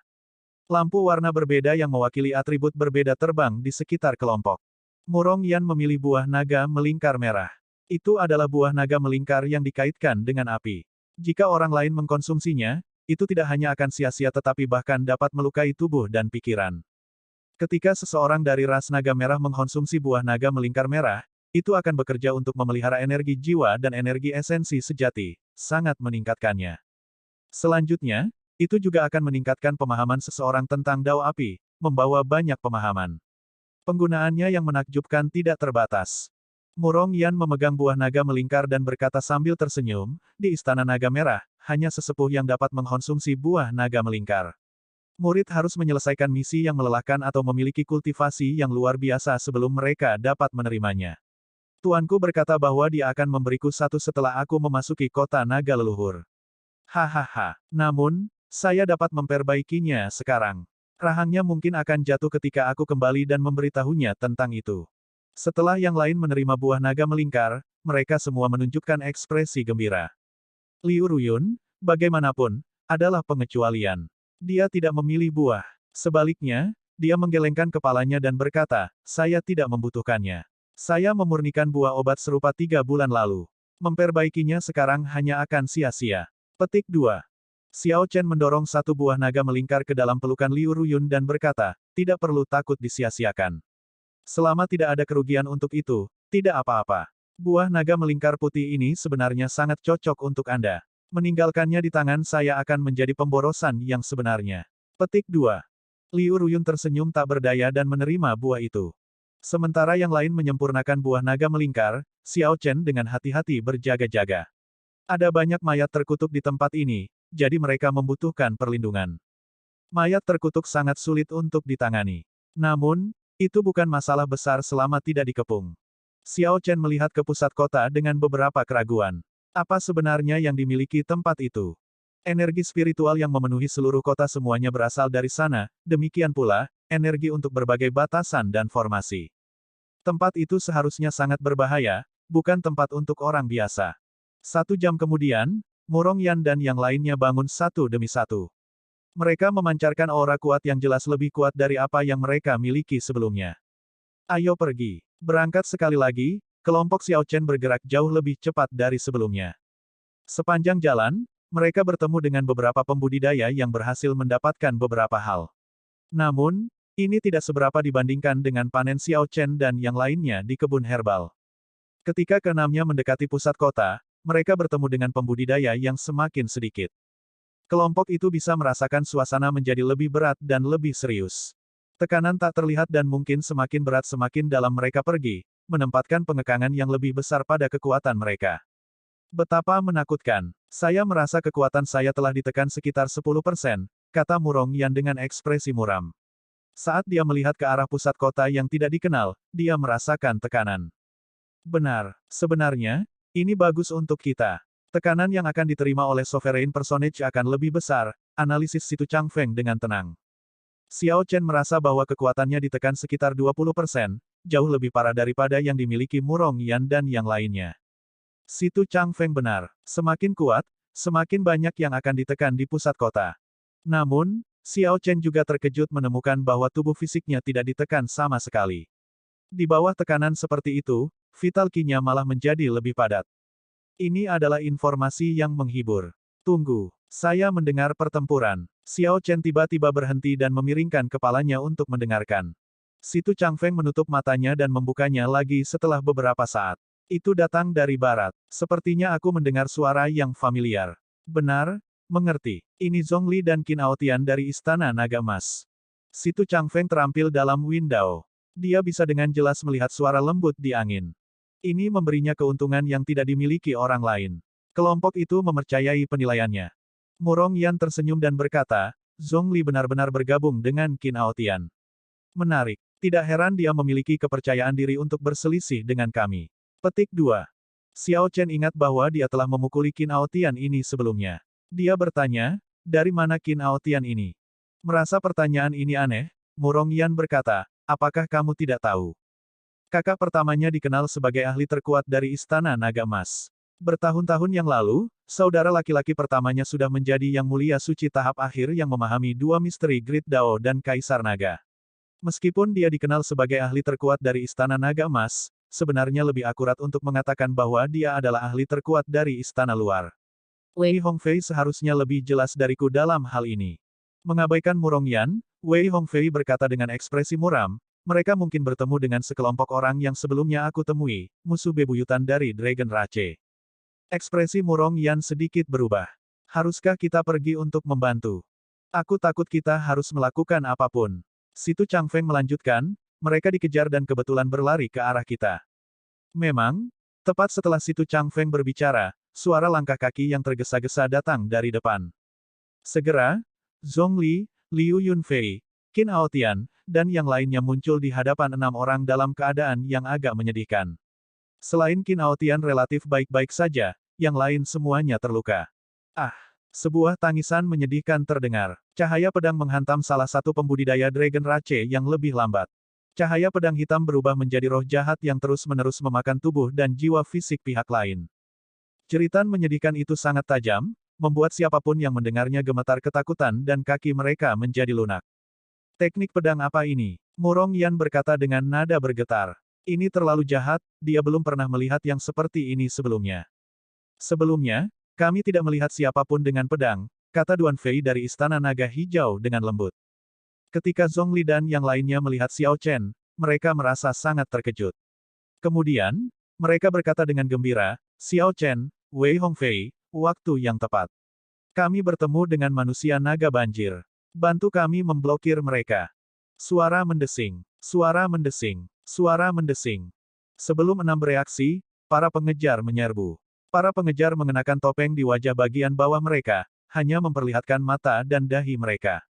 Lampu warna berbeda yang mewakili atribut berbeda terbang di sekitar kelompok. Murong Yan memilih buah naga melingkar merah. Itu adalah buah naga melingkar yang dikaitkan dengan api. Jika orang lain mengkonsumsinya, itu tidak hanya akan sia-sia tetapi bahkan dapat melukai tubuh dan pikiran. Ketika seseorang dari ras naga merah mengkonsumsi buah naga melingkar merah, itu akan bekerja untuk memelihara energi jiwa dan energi esensi sejati, sangat meningkatkannya. Selanjutnya, itu juga akan meningkatkan pemahaman seseorang tentang Dao Api, membawa banyak pemahaman. Penggunaannya yang menakjubkan tidak terbatas. Murong Yan memegang buah naga melingkar dan berkata sambil tersenyum, di Istana Naga Merah, hanya sesepuh yang dapat mengkonsumsi buah naga melingkar. Murid harus menyelesaikan misi yang melelahkan atau memiliki kultivasi yang luar biasa sebelum mereka dapat menerimanya. Tuanku berkata bahwa dia akan memberiku satu setelah aku memasuki kota naga leluhur. Hahaha. Namun, saya dapat memperbaikinya sekarang. Rahangnya mungkin akan jatuh ketika aku kembali dan memberitahunya tentang itu. Setelah yang lain menerima buah naga melingkar, mereka semua menunjukkan ekspresi gembira. Liu Ruyun, bagaimanapun, adalah pengecualian. Dia tidak memilih buah. Sebaliknya, dia menggelengkan kepalanya dan berkata, saya tidak membutuhkannya. Saya memurnikan buah obat serupa 3 bulan lalu. Memperbaikinya sekarang hanya akan sia-sia. Petik 2. Xiao Chen mendorong satu buah naga melingkar ke dalam pelukan Liu Ruyun dan berkata, tidak perlu takut disia-siakan. Selama tidak ada kerugian untuk itu, tidak apa-apa. Buah naga melingkar putih ini sebenarnya sangat cocok untuk Anda. Meninggalkannya di tangan saya akan menjadi pemborosan yang sebenarnya. Petik 2. Liu Ruyun tersenyum tak berdaya dan menerima buah itu. Sementara yang lain menyempurnakan buah naga melingkar, Xiao Chen dengan hati-hati berjaga-jaga. Ada banyak mayat terkutuk di tempat ini, jadi mereka membutuhkan perlindungan. Mayat terkutuk sangat sulit untuk ditangani. Namun, itu bukan masalah besar selama tidak dikepung. Xiao Chen melihat ke pusat kota dengan beberapa keraguan. Apa sebenarnya yang dimiliki tempat itu? Energi spiritual yang memenuhi seluruh kota semuanya berasal dari sana, demikian pula, energi untuk berbagai batasan dan formasi. Tempat itu seharusnya sangat berbahaya, bukan tempat untuk orang biasa. 1 jam kemudian, Murong Yan dan yang lainnya bangun satu demi satu. Mereka memancarkan aura kuat yang jelas lebih kuat dari apa yang mereka miliki sebelumnya. Ayo pergi. Berangkat sekali lagi, kelompok Xiao Chen bergerak jauh lebih cepat dari sebelumnya. Sepanjang jalan, mereka bertemu dengan beberapa pembudidaya yang berhasil mendapatkan beberapa hal. Namun, ini tidak seberapa dibandingkan dengan panen Xiao Chen dan yang lainnya di kebun herbal. Ketika keenamnya mendekati pusat kota, mereka bertemu dengan pembudidaya yang semakin sedikit. Kelompok itu bisa merasakan suasana menjadi lebih berat dan lebih serius. Tekanan tak terlihat dan mungkin semakin berat semakin dalam mereka pergi, menempatkan pengekangan yang lebih besar pada kekuatan mereka. Betapa menakutkan. Saya merasa kekuatan saya telah ditekan sekitar 10%, kata Murong Yan dengan ekspresi muram. Saat dia melihat ke arah pusat kota yang tidak dikenal, dia merasakan tekanan. Benar, sebenarnya, ini bagus untuk kita. Tekanan yang akan diterima oleh Sovereign Personage akan lebih besar, analisis Situ Chang Feng dengan tenang. Xiao Chen merasa bahwa kekuatannya ditekan sekitar 20%, jauh lebih parah daripada yang dimiliki Murong Yan dan yang lainnya. Situ Chang Feng benar, semakin kuat, semakin banyak yang akan ditekan di pusat kota. Namun, Xiao Chen juga terkejut menemukan bahwa tubuh fisiknya tidak ditekan sama sekali. Di bawah tekanan seperti itu, vital Qi-nya malah menjadi lebih padat. Ini adalah informasi yang menghibur. Tunggu, saya mendengar pertempuran. Xiao Chen tiba-tiba berhenti dan memiringkan kepalanya untuk mendengarkan. Situ Chang Feng menutup matanya dan membukanya lagi setelah beberapa saat. Itu datang dari barat. Sepertinya aku mendengar suara yang familiar. Benar, mengerti. Ini Zhongli dan Qin Aotian dari Istana Naga Emas. Situ Chang Feng terampil dalam window. Dia bisa dengan jelas melihat suara lembut di angin. Ini memberinya keuntungan yang tidak dimiliki orang lain. Kelompok itu mempercayai penilaiannya. Murong Yan tersenyum dan berkata, Zhongli benar-benar bergabung dengan Qin Aotian. Menarik. Tidak heran dia memiliki kepercayaan diri untuk berselisih dengan kami. Petik 2. Xiao Chen ingat bahwa dia telah memukuli Qin Aotian ini sebelumnya. Dia bertanya, dari mana Qin Aotian ini? Merasa pertanyaan ini aneh, Murong Yan berkata, apakah kamu tidak tahu? Kakak pertamanya dikenal sebagai ahli terkuat dari Istana Naga Emas. Bertahun-tahun yang lalu, saudara laki-laki pertamanya sudah menjadi yang mulia suci tahap akhir yang memahami dua misteri Great Dao dan Kaisar Naga. Meskipun dia dikenal sebagai ahli terkuat dari Istana Naga Emas, sebenarnya lebih akurat untuk mengatakan bahwa dia adalah ahli terkuat dari Istana Luar. Wei Hongfei seharusnya lebih jelas dariku dalam hal ini. Mengabaikan Murong Yan, Wei Hongfei berkata dengan ekspresi muram, mereka mungkin bertemu dengan sekelompok orang yang sebelumnya aku temui, musuh bebuyutan dari Dragon Rache. Ekspresi Murong Yan sedikit berubah. Haruskah kita pergi untuk membantu? Aku takut kita harus melakukan apapun. Situ Changfeng melanjutkan, mereka dikejar dan kebetulan berlari ke arah kita. Memang, tepat setelah Situ Changfeng berbicara, suara langkah kaki yang tergesa-gesa datang dari depan. Segera, Zhongli, Liu Yunfei, Qin Aotian, dan yang lainnya muncul di hadapan 6 orang dalam keadaan yang agak menyedihkan. Selain Qin Aotian relatif baik-baik saja, yang lain semuanya terluka. Ah! Sebuah tangisan menyedihkan terdengar. Cahaya pedang menghantam salah satu pembudidaya Dragon Rache yang lebih lambat. Cahaya pedang hitam berubah menjadi roh jahat yang terus-menerus memakan tubuh dan jiwa fisik pihak lain. Jeritan menyedihkan itu sangat tajam, membuat siapapun yang mendengarnya gemetar ketakutan dan kaki mereka menjadi lunak. Teknik pedang apa ini? Murong Yan berkata dengan nada bergetar. Ini terlalu jahat, dia belum pernah melihat yang seperti ini sebelumnya. Sebelumnya, kami tidak melihat siapapun dengan pedang, kata Duan Fei dari Istana Naga Hijau dengan lembut. Ketika Zhongli dan yang lainnya melihat Xiao Chen, mereka merasa sangat terkejut. Kemudian, mereka berkata dengan gembira, Xiao Chen, Wei Hongfei, waktu yang tepat. Kami bertemu dengan manusia naga banjir. Bantu kami memblokir mereka. Suara mendesing, suara mendesing, suara mendesing. Sebelum 6 bereaksi, para pengejar menyerbu. Para pengejar mengenakan topeng di wajah bagian bawah mereka, hanya memperlihatkan mata dan dahi mereka.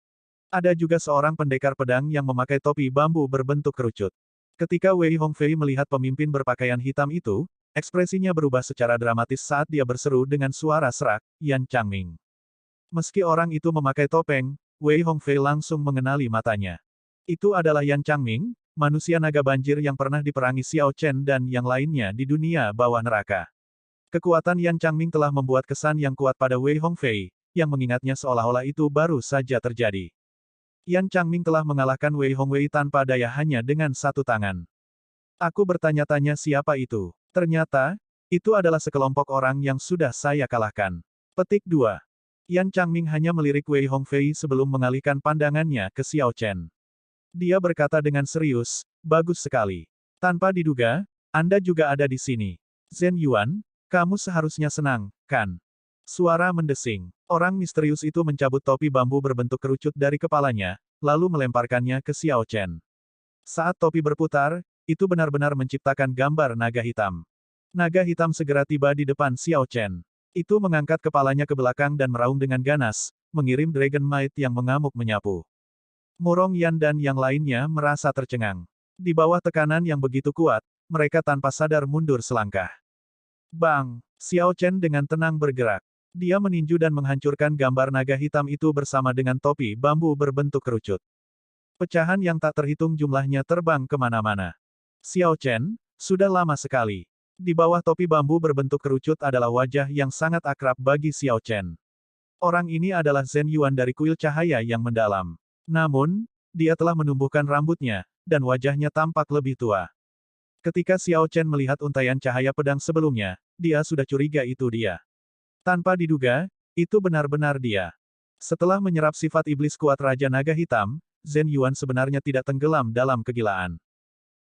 Ada juga seorang pendekar pedang yang memakai topi bambu berbentuk kerucut. Ketika Wei Hongfei melihat pemimpin berpakaian hitam itu, ekspresinya berubah secara dramatis saat dia berseru dengan suara serak, Yan Changming. Meski orang itu memakai topeng, Wei Hongfei langsung mengenali matanya. Itu adalah Yan Changming, manusia naga banjir yang pernah diperangi Xiao Chen dan yang lainnya di dunia bawah neraka. Kekuatan Yan Changming telah membuat kesan yang kuat pada Wei Hongfei, yang mengingatnya seolah-olah itu baru saja terjadi. Yan Changming telah mengalahkan Wei Hongwei tanpa daya hanya dengan satu tangan. Aku bertanya-tanya siapa itu. Ternyata, itu adalah sekelompok orang yang sudah saya kalahkan. Petik 2. Yan Changming hanya melirik Wei Hongfei sebelum mengalihkan pandangannya ke Xiao Chen. Dia berkata dengan serius, bagus sekali. Tanpa diduga, Anda juga ada di sini. Zhen Yuan, kamu seharusnya senang, kan? Suara mendesing. Orang misterius itu mencabut topi bambu berbentuk kerucut dari kepalanya, lalu melemparkannya ke Xiao Chen. Saat topi berputar, itu benar-benar menciptakan gambar naga hitam. Naga hitam segera tiba di depan Xiao Chen. Itu mengangkat kepalanya ke belakang dan meraung dengan ganas, mengirim Dragon Might yang mengamuk menyapu. Murong Yan dan yang lainnya merasa tercengang. Di bawah tekanan yang begitu kuat, mereka tanpa sadar mundur selangkah. Bang! Xiao Chen dengan tenang bergerak. Dia meninju dan menghancurkan gambar naga hitam itu bersama dengan topi bambu berbentuk kerucut. Pecahan yang tak terhitung jumlahnya terbang kemana-mana. Xiao Chen, sudah lama sekali. Di bawah topi bambu berbentuk kerucut adalah wajah yang sangat akrab bagi Xiao Chen. Orang ini adalah Zhen Yuan dari kuil cahaya yang mendalam. Namun, dia telah menumbuhkan rambutnya, dan wajahnya tampak lebih tua. Ketika Xiao Chen melihat untaian cahaya pedang sebelumnya, dia sudah curiga itu dia. Tanpa diduga, itu benar-benar dia. Setelah menyerap sifat iblis kuat Raja Naga Hitam, Zhen Yuan sebenarnya tidak tenggelam dalam kegilaan.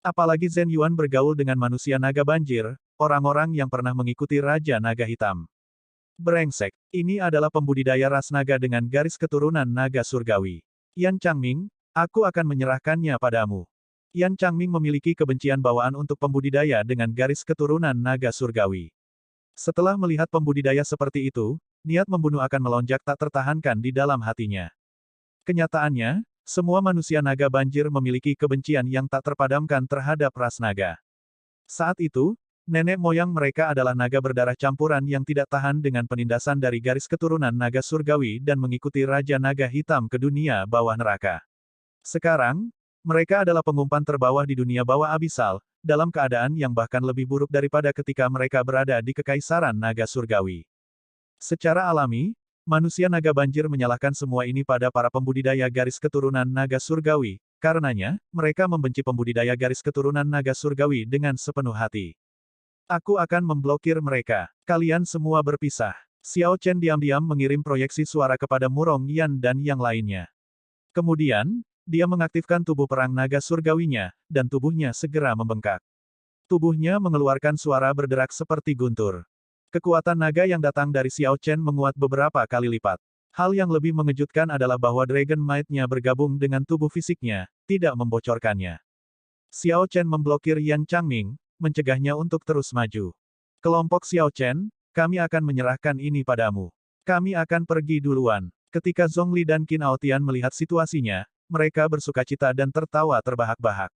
Apalagi Zhen Yuan bergaul dengan manusia naga banjir, orang-orang yang pernah mengikuti Raja Naga Hitam. Brengsek, ini adalah pembudidaya ras naga dengan garis keturunan naga surgawi. Yan Changming, aku akan menyerahkannya padamu. Yan Changming memiliki kebencian bawaan untuk pembudidaya dengan garis keturunan naga surgawi. Setelah melihat pembudidaya seperti itu, niat membunuh akan melonjak tak tertahankan di dalam hatinya. Kenyataannya, semua manusia naga banjir memiliki kebencian yang tak terpadamkan terhadap ras naga. Saat itu, nenek moyang mereka adalah naga berdarah campuran yang tidak tahan dengan penindasan dari garis keturunan naga surgawi dan mengikuti Raja Naga Hitam ke dunia bawah neraka. Sekarang, mereka adalah pengumpan terbawah di dunia bawah abisal, dalam keadaan yang bahkan lebih buruk daripada ketika mereka berada di Kekaisaran Naga Surgawi. Secara alami, manusia naga banjir menyalahkan semua ini pada para pembudidaya garis keturunan naga surgawi, karenanya, mereka membenci pembudidaya garis keturunan naga surgawi dengan sepenuh hati. Aku akan memblokir mereka. Kalian semua berpisah. Xiao Chen diam-diam mengirim proyeksi suara kepada Murong Yan dan yang lainnya. Kemudian, dia mengaktifkan tubuh perang naga surgawinya, dan tubuhnya segera membengkak. Tubuhnya mengeluarkan suara berderak seperti guntur. Kekuatan naga yang datang dari Xiao Chen menguat beberapa kali lipat. Hal yang lebih mengejutkan adalah bahwa Dragon Might-nya bergabung dengan tubuh fisiknya, tidak membocorkannya. Xiao Chen memblokir Yan Changming, mencegahnya untuk terus maju. Kelompok Xiao Chen, kami akan menyerahkan ini padamu. Kami akan pergi duluan. Ketika Zhongli dan Qin Aotian melihat situasinya, mereka bersukacita dan tertawa terbahak-bahak.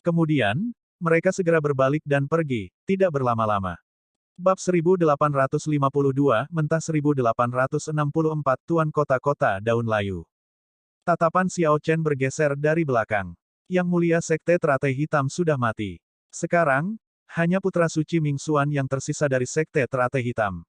Kemudian, mereka segera berbalik dan pergi, tidak berlama-lama. Bab 1852, Mentah 1864 Tuan Kota-Kota Daun Layu. Tatapan Xiao Chen bergeser dari belakang. Yang mulia Sekte Teratai Hitam sudah mati. Sekarang, hanya putra suci Ming Xuan yang tersisa dari Sekte Teratai Hitam.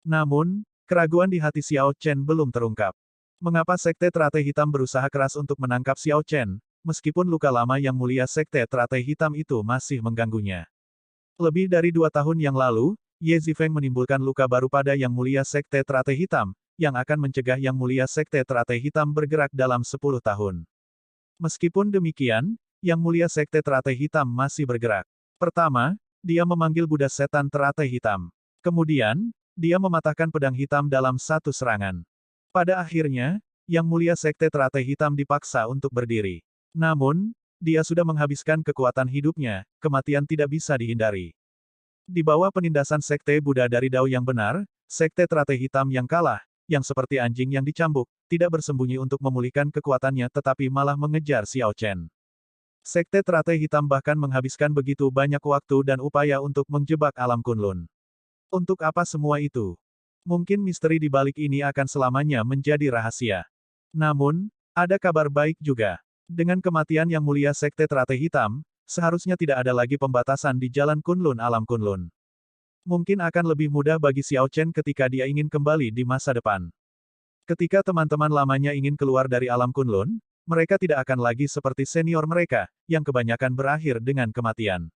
Namun, keraguan di hati Xiao Chen belum terungkap. Mengapa Sekte Teratai Hitam berusaha keras untuk menangkap Xiao Chen, meskipun luka lama Yang Mulia Sekte Teratai Hitam itu masih mengganggunya? Lebih dari 2 tahun yang lalu, Ye Zifeng menimbulkan luka baru pada Yang Mulia Sekte Teratai Hitam, yang akan mencegah Yang Mulia Sekte Teratai Hitam bergerak dalam 10 tahun. Meskipun demikian, Yang Mulia Sekte Teratai Hitam masih bergerak. Pertama, dia memanggil Buddha Setan Teratai Hitam. Kemudian, dia mematahkan pedang hitam dalam satu serangan. Pada akhirnya, Yang Mulia Sekte Teratai Hitam dipaksa untuk berdiri. Namun, dia sudah menghabiskan kekuatan hidupnya, kematian tidak bisa dihindari. Di bawah penindasan Sekte Buddha dari Dao yang benar, Sekte Teratai Hitam yang kalah, yang seperti anjing yang dicambuk, tidak bersembunyi untuk memulihkan kekuatannya tetapi malah mengejar Xiao Chen. Sekte Teratai Hitam bahkan menghabiskan begitu banyak waktu dan upaya untuk menjebak alam Kunlun. Untuk apa semua itu? Mungkin misteri di balik ini akan selamanya menjadi rahasia. Namun, ada kabar baik juga. Dengan kematian Yang Mulia Sekte Teratai Hitam, seharusnya tidak ada lagi pembatasan di jalan Kunlun alam Kunlun. Mungkin akan lebih mudah bagi Xiao Chen ketika dia ingin kembali di masa depan. Ketika teman-teman lamanya ingin keluar dari alam Kunlun, mereka tidak akan lagi seperti senior mereka, yang kebanyakan berakhir dengan kematian.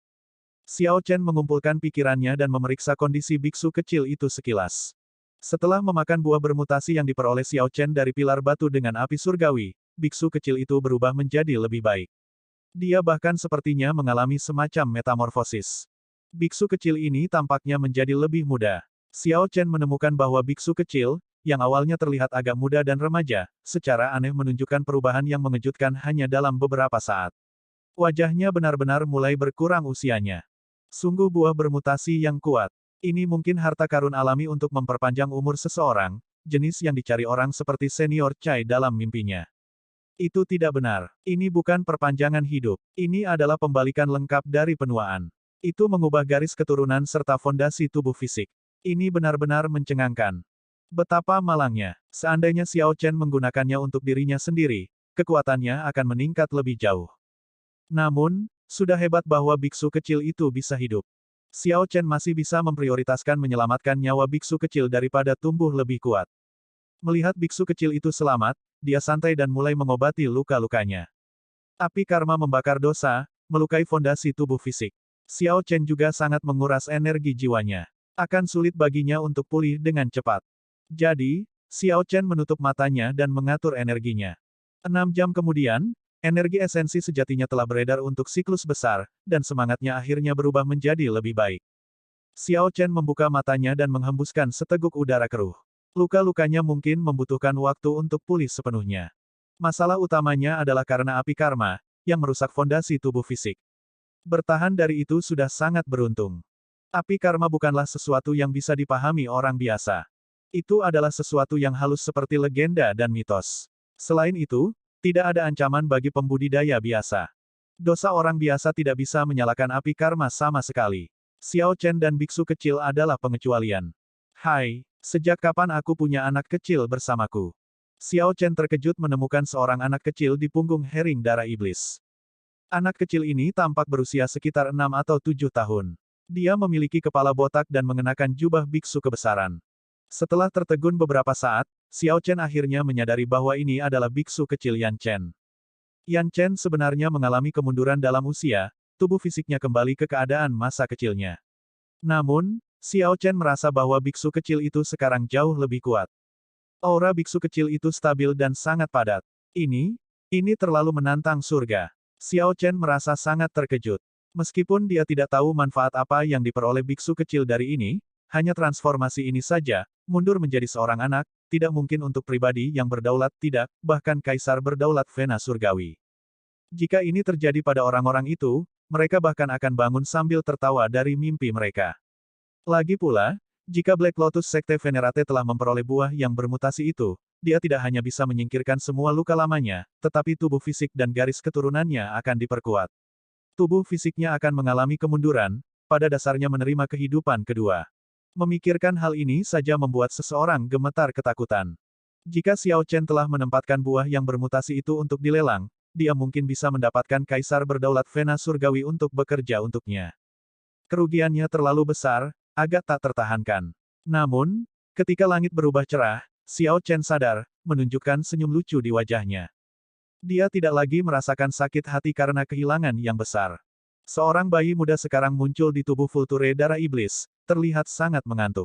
Xiao Chen mengumpulkan pikirannya dan memeriksa kondisi biksu kecil itu sekilas. Setelah memakan buah bermutasi yang diperoleh Xiao Chen dari pilar batu dengan api surgawi, biksu kecil itu berubah menjadi lebih baik. Dia bahkan sepertinya mengalami semacam metamorfosis. Biksu kecil ini tampaknya menjadi lebih muda. Xiao Chen menemukan bahwa biksu kecil, yang awalnya terlihat agak muda dan remaja, secara aneh menunjukkan perubahan yang mengejutkan hanya dalam beberapa saat. Wajahnya benar-benar mulai berkurang usianya. Sungguh buah bermutasi yang kuat. Ini mungkin harta karun alami untuk memperpanjang umur seseorang, jenis yang dicari orang seperti senior Chai dalam mimpinya. Itu tidak benar. Ini bukan perpanjangan hidup. Ini adalah pembalikan lengkap dari penuaan. Itu mengubah garis keturunan serta fondasi tubuh fisik. Ini benar-benar mencengangkan. Betapa malangnya. Seandainya Xiao Chen menggunakannya untuk dirinya sendiri, kekuatannya akan meningkat lebih jauh. Namun, sudah hebat bahwa biksu kecil itu bisa hidup. Xiao Chen masih bisa memprioritaskan menyelamatkan nyawa biksu kecil daripada tumbuh lebih kuat. Melihat biksu kecil itu selamat, dia santai dan mulai mengobati luka-lukanya. Api karma membakar dosa, melukai fondasi tubuh fisik. Xiao Chen juga sangat menguras energi jiwanya. Akan sulit baginya untuk pulih dengan cepat. Jadi, Xiao Chen menutup matanya dan mengatur energinya. 6 jam kemudian, energi esensi sejatinya telah beredar untuk siklus besar, dan semangatnya akhirnya berubah menjadi lebih baik. Xiao Chen membuka matanya dan menghembuskan seteguk udara keruh. Luka-lukanya mungkin membutuhkan waktu untuk pulih sepenuhnya. Masalah utamanya adalah karena api karma, yang merusak fondasi tubuh fisik. Bertahan dari itu sudah sangat beruntung. Api karma bukanlah sesuatu yang bisa dipahami orang biasa. Itu adalah sesuatu yang halus seperti legenda dan mitos. Selain itu, tidak ada ancaman bagi pembudidaya biasa. Dosa orang biasa tidak bisa menyalakan api karma sama sekali. Xiao Chen dan biksu kecil adalah pengecualian. Hai, sejak kapan aku punya anak kecil bersamaku? Xiao Chen terkejut menemukan seorang anak kecil di punggung Hering Darah Iblis. Anak kecil ini tampak berusia sekitar 6 atau 7 tahun. Dia memiliki kepala botak dan mengenakan jubah biksu kebesaran. Setelah tertegun beberapa saat, Xiao Chen akhirnya menyadari bahwa ini adalah biksu kecil Yan Chen. Yan Chen sebenarnya mengalami kemunduran dalam usia, tubuh fisiknya kembali ke keadaan masa kecilnya. Namun, Xiao Chen merasa bahwa biksu kecil itu sekarang jauh lebih kuat. Aura biksu kecil itu stabil dan sangat padat. Ini Ini terlalu menantang surga. Xiao Chen merasa sangat terkejut. Meskipun dia tidak tahu manfaat apa yang diperoleh biksu kecil dari ini, hanya transformasi ini saja, mundur menjadi seorang anak, tidak mungkin untuk pribadi yang berdaulat tidak, bahkan kaisar berdaulat Vena surgawi. Jika ini terjadi pada orang-orang itu, mereka bahkan akan bangun sambil tertawa dari mimpi mereka. Lagi pula, jika Black Lotus Sekte Venerate telah memperoleh buah yang bermutasi itu, dia tidak hanya bisa menyingkirkan semua luka lamanya, tetapi tubuh fisik dan garis keturunannya akan diperkuat. Tubuh fisiknya akan mengalami kemunduran, pada dasarnya menerima kehidupan kedua. Memikirkan hal ini saja membuat seseorang gemetar ketakutan. Jika Xiao Chen telah menempatkan buah yang bermutasi itu untuk dilelang, dia mungkin bisa mendapatkan kaisar berdaulat Vena surgawi untuk bekerja untuknya. Kerugiannya terlalu besar, agak tak tertahankan. Namun, ketika langit berubah cerah, Xiao Chen sadar, menunjukkan senyum lucu di wajahnya. Dia tidak lagi merasakan sakit hati karena kehilangan yang besar. Seorang bayi muda sekarang muncul di tubuh Vulture darah iblis, terlihat sangat mengantuk.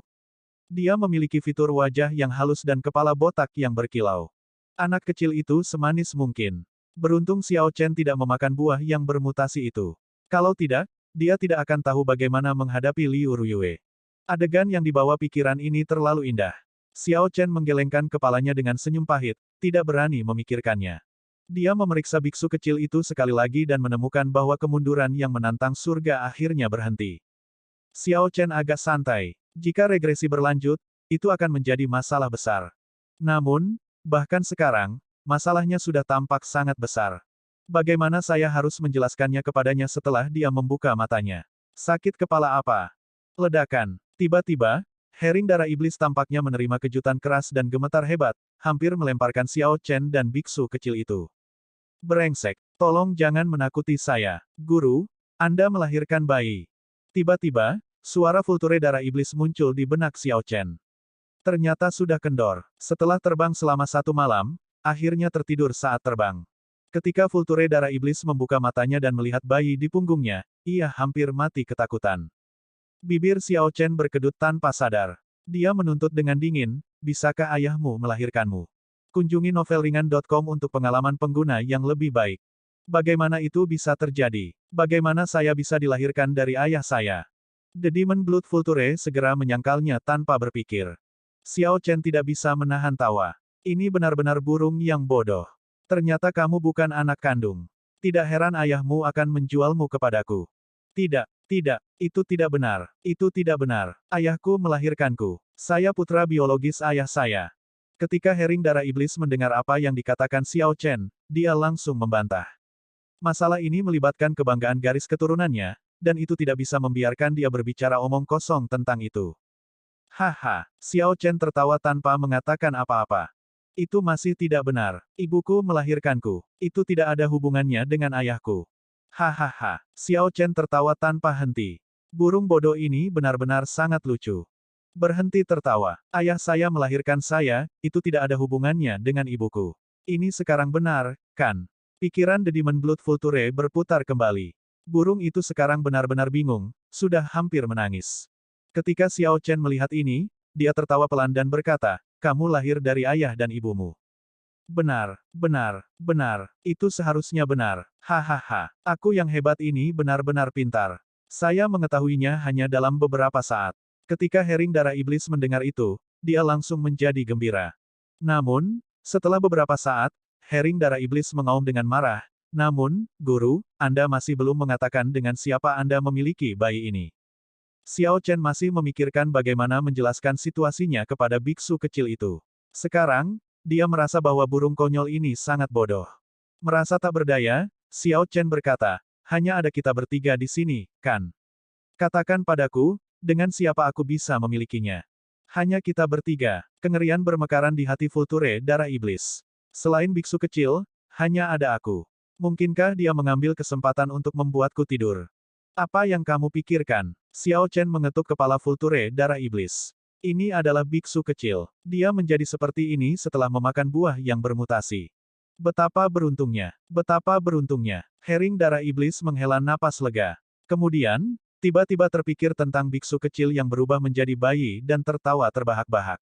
Dia memiliki fitur wajah yang halus dan kepala botak yang berkilau. Anak kecil itu semanis mungkin. Beruntung Xiao Chen tidak memakan buah yang bermutasi itu. Kalau tidak, dia tidak akan tahu bagaimana menghadapi Liu Ruyue. Adegan yang dibawa pikiran ini terlalu indah. Xiao Chen menggelengkan kepalanya dengan senyum pahit, tidak berani memikirkannya. Dia memeriksa biksu kecil itu sekali lagi dan menemukan bahwa kemunduran yang menantang surga akhirnya berhenti. Xiao Chen agak santai. Jika regresi berlanjut, itu akan menjadi masalah besar. Namun, bahkan sekarang, masalahnya sudah tampak sangat besar. Bagaimana saya harus menjelaskannya kepadanya setelah dia membuka matanya? Sakit kepala apa? Ledakan. Tiba-tiba, Hering darah iblis tampaknya menerima kejutan keras dan gemetar hebat, hampir melemparkan Xiao Chen dan biksu kecil itu. Brengsek, tolong jangan menakuti saya. Guru, Anda melahirkan bayi. Tiba-tiba, suara Vulture darah iblis muncul di benak Xiao Chen. Ternyata sudah kendor. Setelah terbang selama 1 malam, akhirnya tertidur saat terbang. Ketika Vulture darah iblis membuka matanya dan melihat bayi di punggungnya, ia hampir mati ketakutan. Bibir Xiao Chen berkedut tanpa sadar. Dia menuntut dengan dingin, bisakah ayahmu melahirkanmu? Kunjungi novelringan.com untuk pengalaman pengguna yang lebih baik. Bagaimana itu bisa terjadi? Bagaimana saya bisa dilahirkan dari ayah saya? The Demon Blood Vulture segera menyangkalnya tanpa berpikir. Xiao Chen tidak bisa menahan tawa. Ini benar-benar burung yang bodoh. Ternyata kamu bukan anak kandung. Tidak heran ayahmu akan menjualmu kepadaku. Tidak. Tidak, itu tidak benar. Itu tidak benar. Ayahku melahirkanku. Saya putra biologis ayah saya. Ketika Hering darah iblis mendengar apa yang dikatakan Xiao Chen, dia langsung membantah. Masalah ini melibatkan kebanggaan garis keturunannya, dan itu tidak bisa membiarkan dia berbicara omong kosong tentang itu. Haha, Xiao Chen tertawa tanpa mengatakan apa-apa. Itu masih tidak benar. Ibuku melahirkanku. Itu tidak ada hubungannya dengan ayahku. Hahaha, Xiao Chen tertawa tanpa henti. Burung bodoh ini benar-benar sangat lucu. Berhenti tertawa. Ayah saya melahirkan saya, itu tidak ada hubungannya dengan ibuku. Ini sekarang benar, kan? Pikiran The Demon Blood Vulture berputar kembali. Burung itu sekarang benar-benar bingung, sudah hampir menangis. Ketika Xiao Chen melihat ini, dia tertawa pelan dan berkata, kamu lahir dari ayah dan ibumu. Benar, benar, benar, itu seharusnya benar. Hahaha, aku yang hebat ini benar-benar pintar. Saya mengetahuinya hanya dalam beberapa saat. Ketika Hering darah iblis mendengar itu, dia langsung menjadi gembira. Namun, setelah beberapa saat, Hering darah iblis mengaum dengan marah. Namun, Guru, Anda masih belum mengatakan dengan siapa Anda memiliki bayi ini. Xiao Chen masih memikirkan bagaimana menjelaskan situasinya kepada biksu kecil itu. Sekarang, dia merasa bahwa burung konyol ini sangat bodoh. Merasa tak berdaya, Xiao Chen berkata, hanya ada kita bertiga di sini, kan? Katakan padaku, dengan siapa aku bisa memilikinya? Hanya kita bertiga. Kengerian bermekaran di hati Vulture darah iblis. Selain biksu kecil, hanya ada aku. Mungkinkah dia mengambil kesempatan untuk membuatku tidur? Apa yang kamu pikirkan? Xiao Chen mengetuk kepala Vulture darah iblis. Ini adalah biksu kecil. Dia menjadi seperti ini setelah memakan buah yang bermutasi. Betapa beruntungnya. Betapa beruntungnya. Hering darah iblis menghela napas lega. Kemudian, tiba-tiba terpikir tentang biksu kecil yang berubah menjadi bayi dan tertawa terbahak-bahak.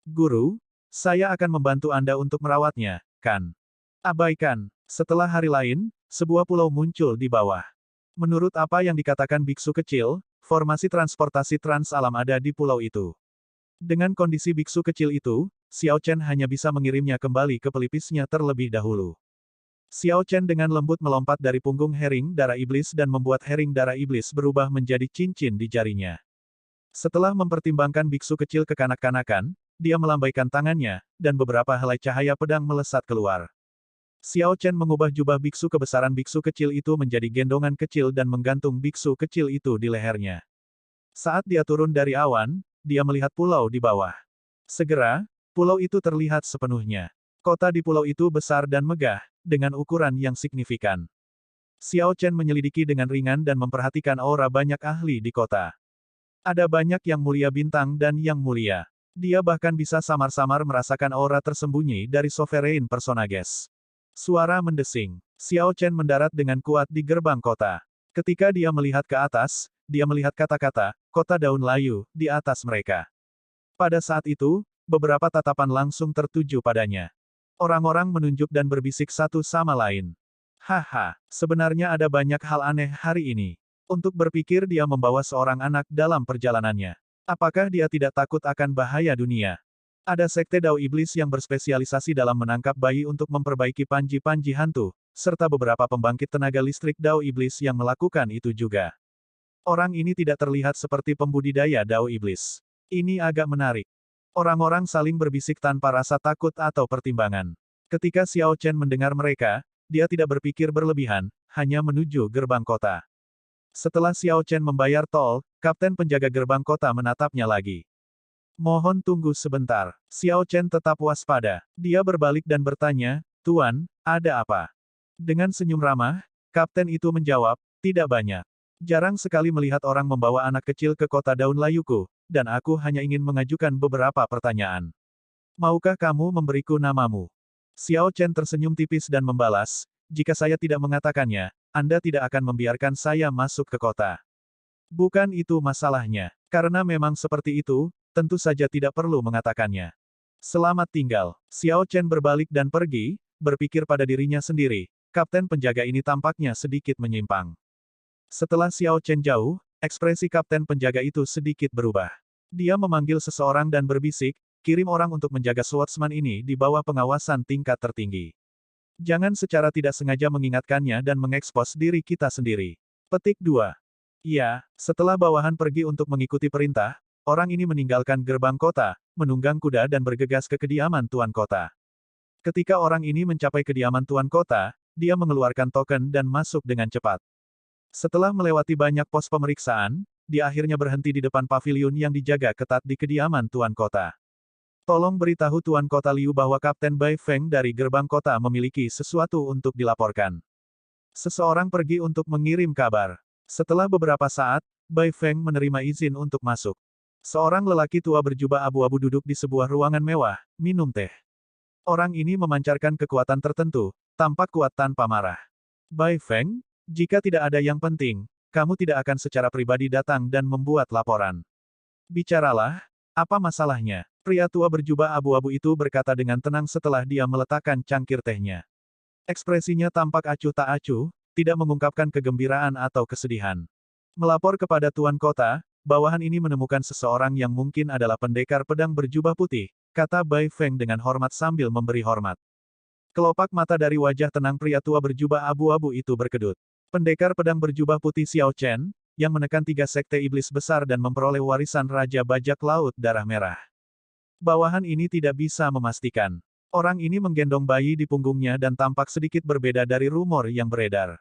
Guru, saya akan membantu Anda untuk merawatnya, kan? Abaikan. Setelah hari lain, sebuah pulau muncul di bawah. Menurut apa yang dikatakan biksu kecil, formasi transportasi trans alam ada di pulau itu. Dengan kondisi biksu kecil itu, Xiao Chen hanya bisa mengirimnya kembali ke pelipisnya terlebih dahulu. Xiao Chen dengan lembut melompat dari punggung Herring Darah Iblis dan membuat Herring Darah Iblis berubah menjadi cincin di jarinya. Setelah mempertimbangkan biksu kecil kekanak-kanakan, dia melambaikan tangannya, dan beberapa helai cahaya pedang melesat keluar. Xiao Chen mengubah jubah biksu kebesaran biksu kecil itu menjadi gendongan kecil dan menggantung biksu kecil itu di lehernya. Saat dia turun dari awan, dia melihat pulau di bawah. Segera, pulau itu terlihat sepenuhnya. Kota di pulau itu besar dan megah, dengan ukuran yang signifikan. Xiao Chen menyelidiki dengan ringan dan memperhatikan aura banyak ahli di kota. Ada banyak yang mulia bintang dan yang mulia. Dia bahkan bisa samar-samar merasakan aura tersembunyi dari Sovereign Personages. Suara mendesing. Xiao Chen mendarat dengan kuat di gerbang kota. Ketika dia melihat ke atas, dia melihat kata-kata, kota daun layu, di atas mereka. Pada saat itu, beberapa tatapan langsung tertuju padanya. Orang-orang menunjuk dan berbisik satu sama lain. Haha, sebenarnya ada banyak hal aneh hari ini. Untuk berpikir dia membawa seorang anak dalam perjalanannya. Apakah dia tidak takut akan bahaya dunia? Ada sekte Dao Iblis yang berspesialisasi dalam menangkap bayi untuk memperbaiki panji-panji hantu, serta beberapa pembangkit tenaga listrik Dao Iblis yang melakukan itu juga. Orang ini tidak terlihat seperti pembudidaya Dao Iblis. Ini agak menarik. Orang-orang saling berbisik tanpa rasa takut atau pertimbangan. Ketika Xiao Chen mendengar mereka, dia tidak berpikir berlebihan, hanya menuju gerbang kota. Setelah Xiao Chen membayar tol, kapten penjaga gerbang kota menatapnya lagi. Mohon tunggu sebentar. Xiao Chen tetap waspada. Dia berbalik dan bertanya, Tuan, ada apa? Dengan senyum ramah, kapten itu menjawab, tidak banyak. Jarang sekali melihat orang membawa anak kecil ke kota daun layuku, dan aku hanya ingin mengajukan beberapa pertanyaan. Maukah kamu memberiku namamu? Xiao Chen tersenyum tipis dan membalas, jika saya tidak mengatakannya, Anda tidak akan membiarkan saya masuk ke kota. Bukan itu masalahnya. Karena memang seperti itu, tentu saja tidak perlu mengatakannya. Selamat tinggal. Xiao Chen berbalik dan pergi, berpikir pada dirinya sendiri, kapten penjaga ini tampaknya sedikit menyimpang. Setelah Xiao Chen jauh, ekspresi kapten penjaga itu sedikit berubah. Dia memanggil seseorang dan berbisik, kirim orang untuk menjaga swordsman ini di bawah pengawasan tingkat tertinggi. Jangan secara tidak sengaja mengingatkannya dan mengekspos diri kita sendiri. Petik 2. Ya, setelah bawahan pergi untuk mengikuti perintah, orang ini meninggalkan gerbang kota, menunggang kuda dan bergegas ke kediaman tuan kota. Ketika orang ini mencapai kediaman tuan kota, dia mengeluarkan token dan masuk dengan cepat. Setelah melewati banyak pos pemeriksaan, dia akhirnya berhenti di depan paviliun yang dijaga ketat di kediaman tuan kota. Tolong beritahu tuan kota Liu bahwa Kapten Bai Feng dari gerbang kota memiliki sesuatu untuk dilaporkan. Seseorang pergi untuk mengirim kabar. Setelah beberapa saat, Bai Feng menerima izin untuk masuk. Seorang lelaki tua berjubah abu-abu duduk di sebuah ruangan mewah, minum teh. Orang ini memancarkan kekuatan tertentu, tampak kuat tanpa marah. Bai Feng, jika tidak ada yang penting, kamu tidak akan secara pribadi datang dan membuat laporan. Bicaralah, apa masalahnya? Pria tua berjubah abu-abu itu berkata dengan tenang setelah dia meletakkan cangkir tehnya. Ekspresinya tampak acuh tak acuh, tidak mengungkapkan kegembiraan atau kesedihan. Melapor kepada tuan kota, bawahan ini menemukan seseorang yang mungkin adalah pendekar pedang berjubah putih, kata Bai Feng dengan hormat sambil memberi hormat. Kelopak mata dari wajah tenang pria tua berjubah abu-abu itu berkedut. Pendekar pedang berjubah putih Xiao Chen, yang menekan 3 sekte iblis besar dan memperoleh warisan Raja Bajak Laut Darah Merah. Bawahan ini tidak bisa memastikan. Orang ini menggendong bayi di punggungnya dan tampak sedikit berbeda dari rumor yang beredar.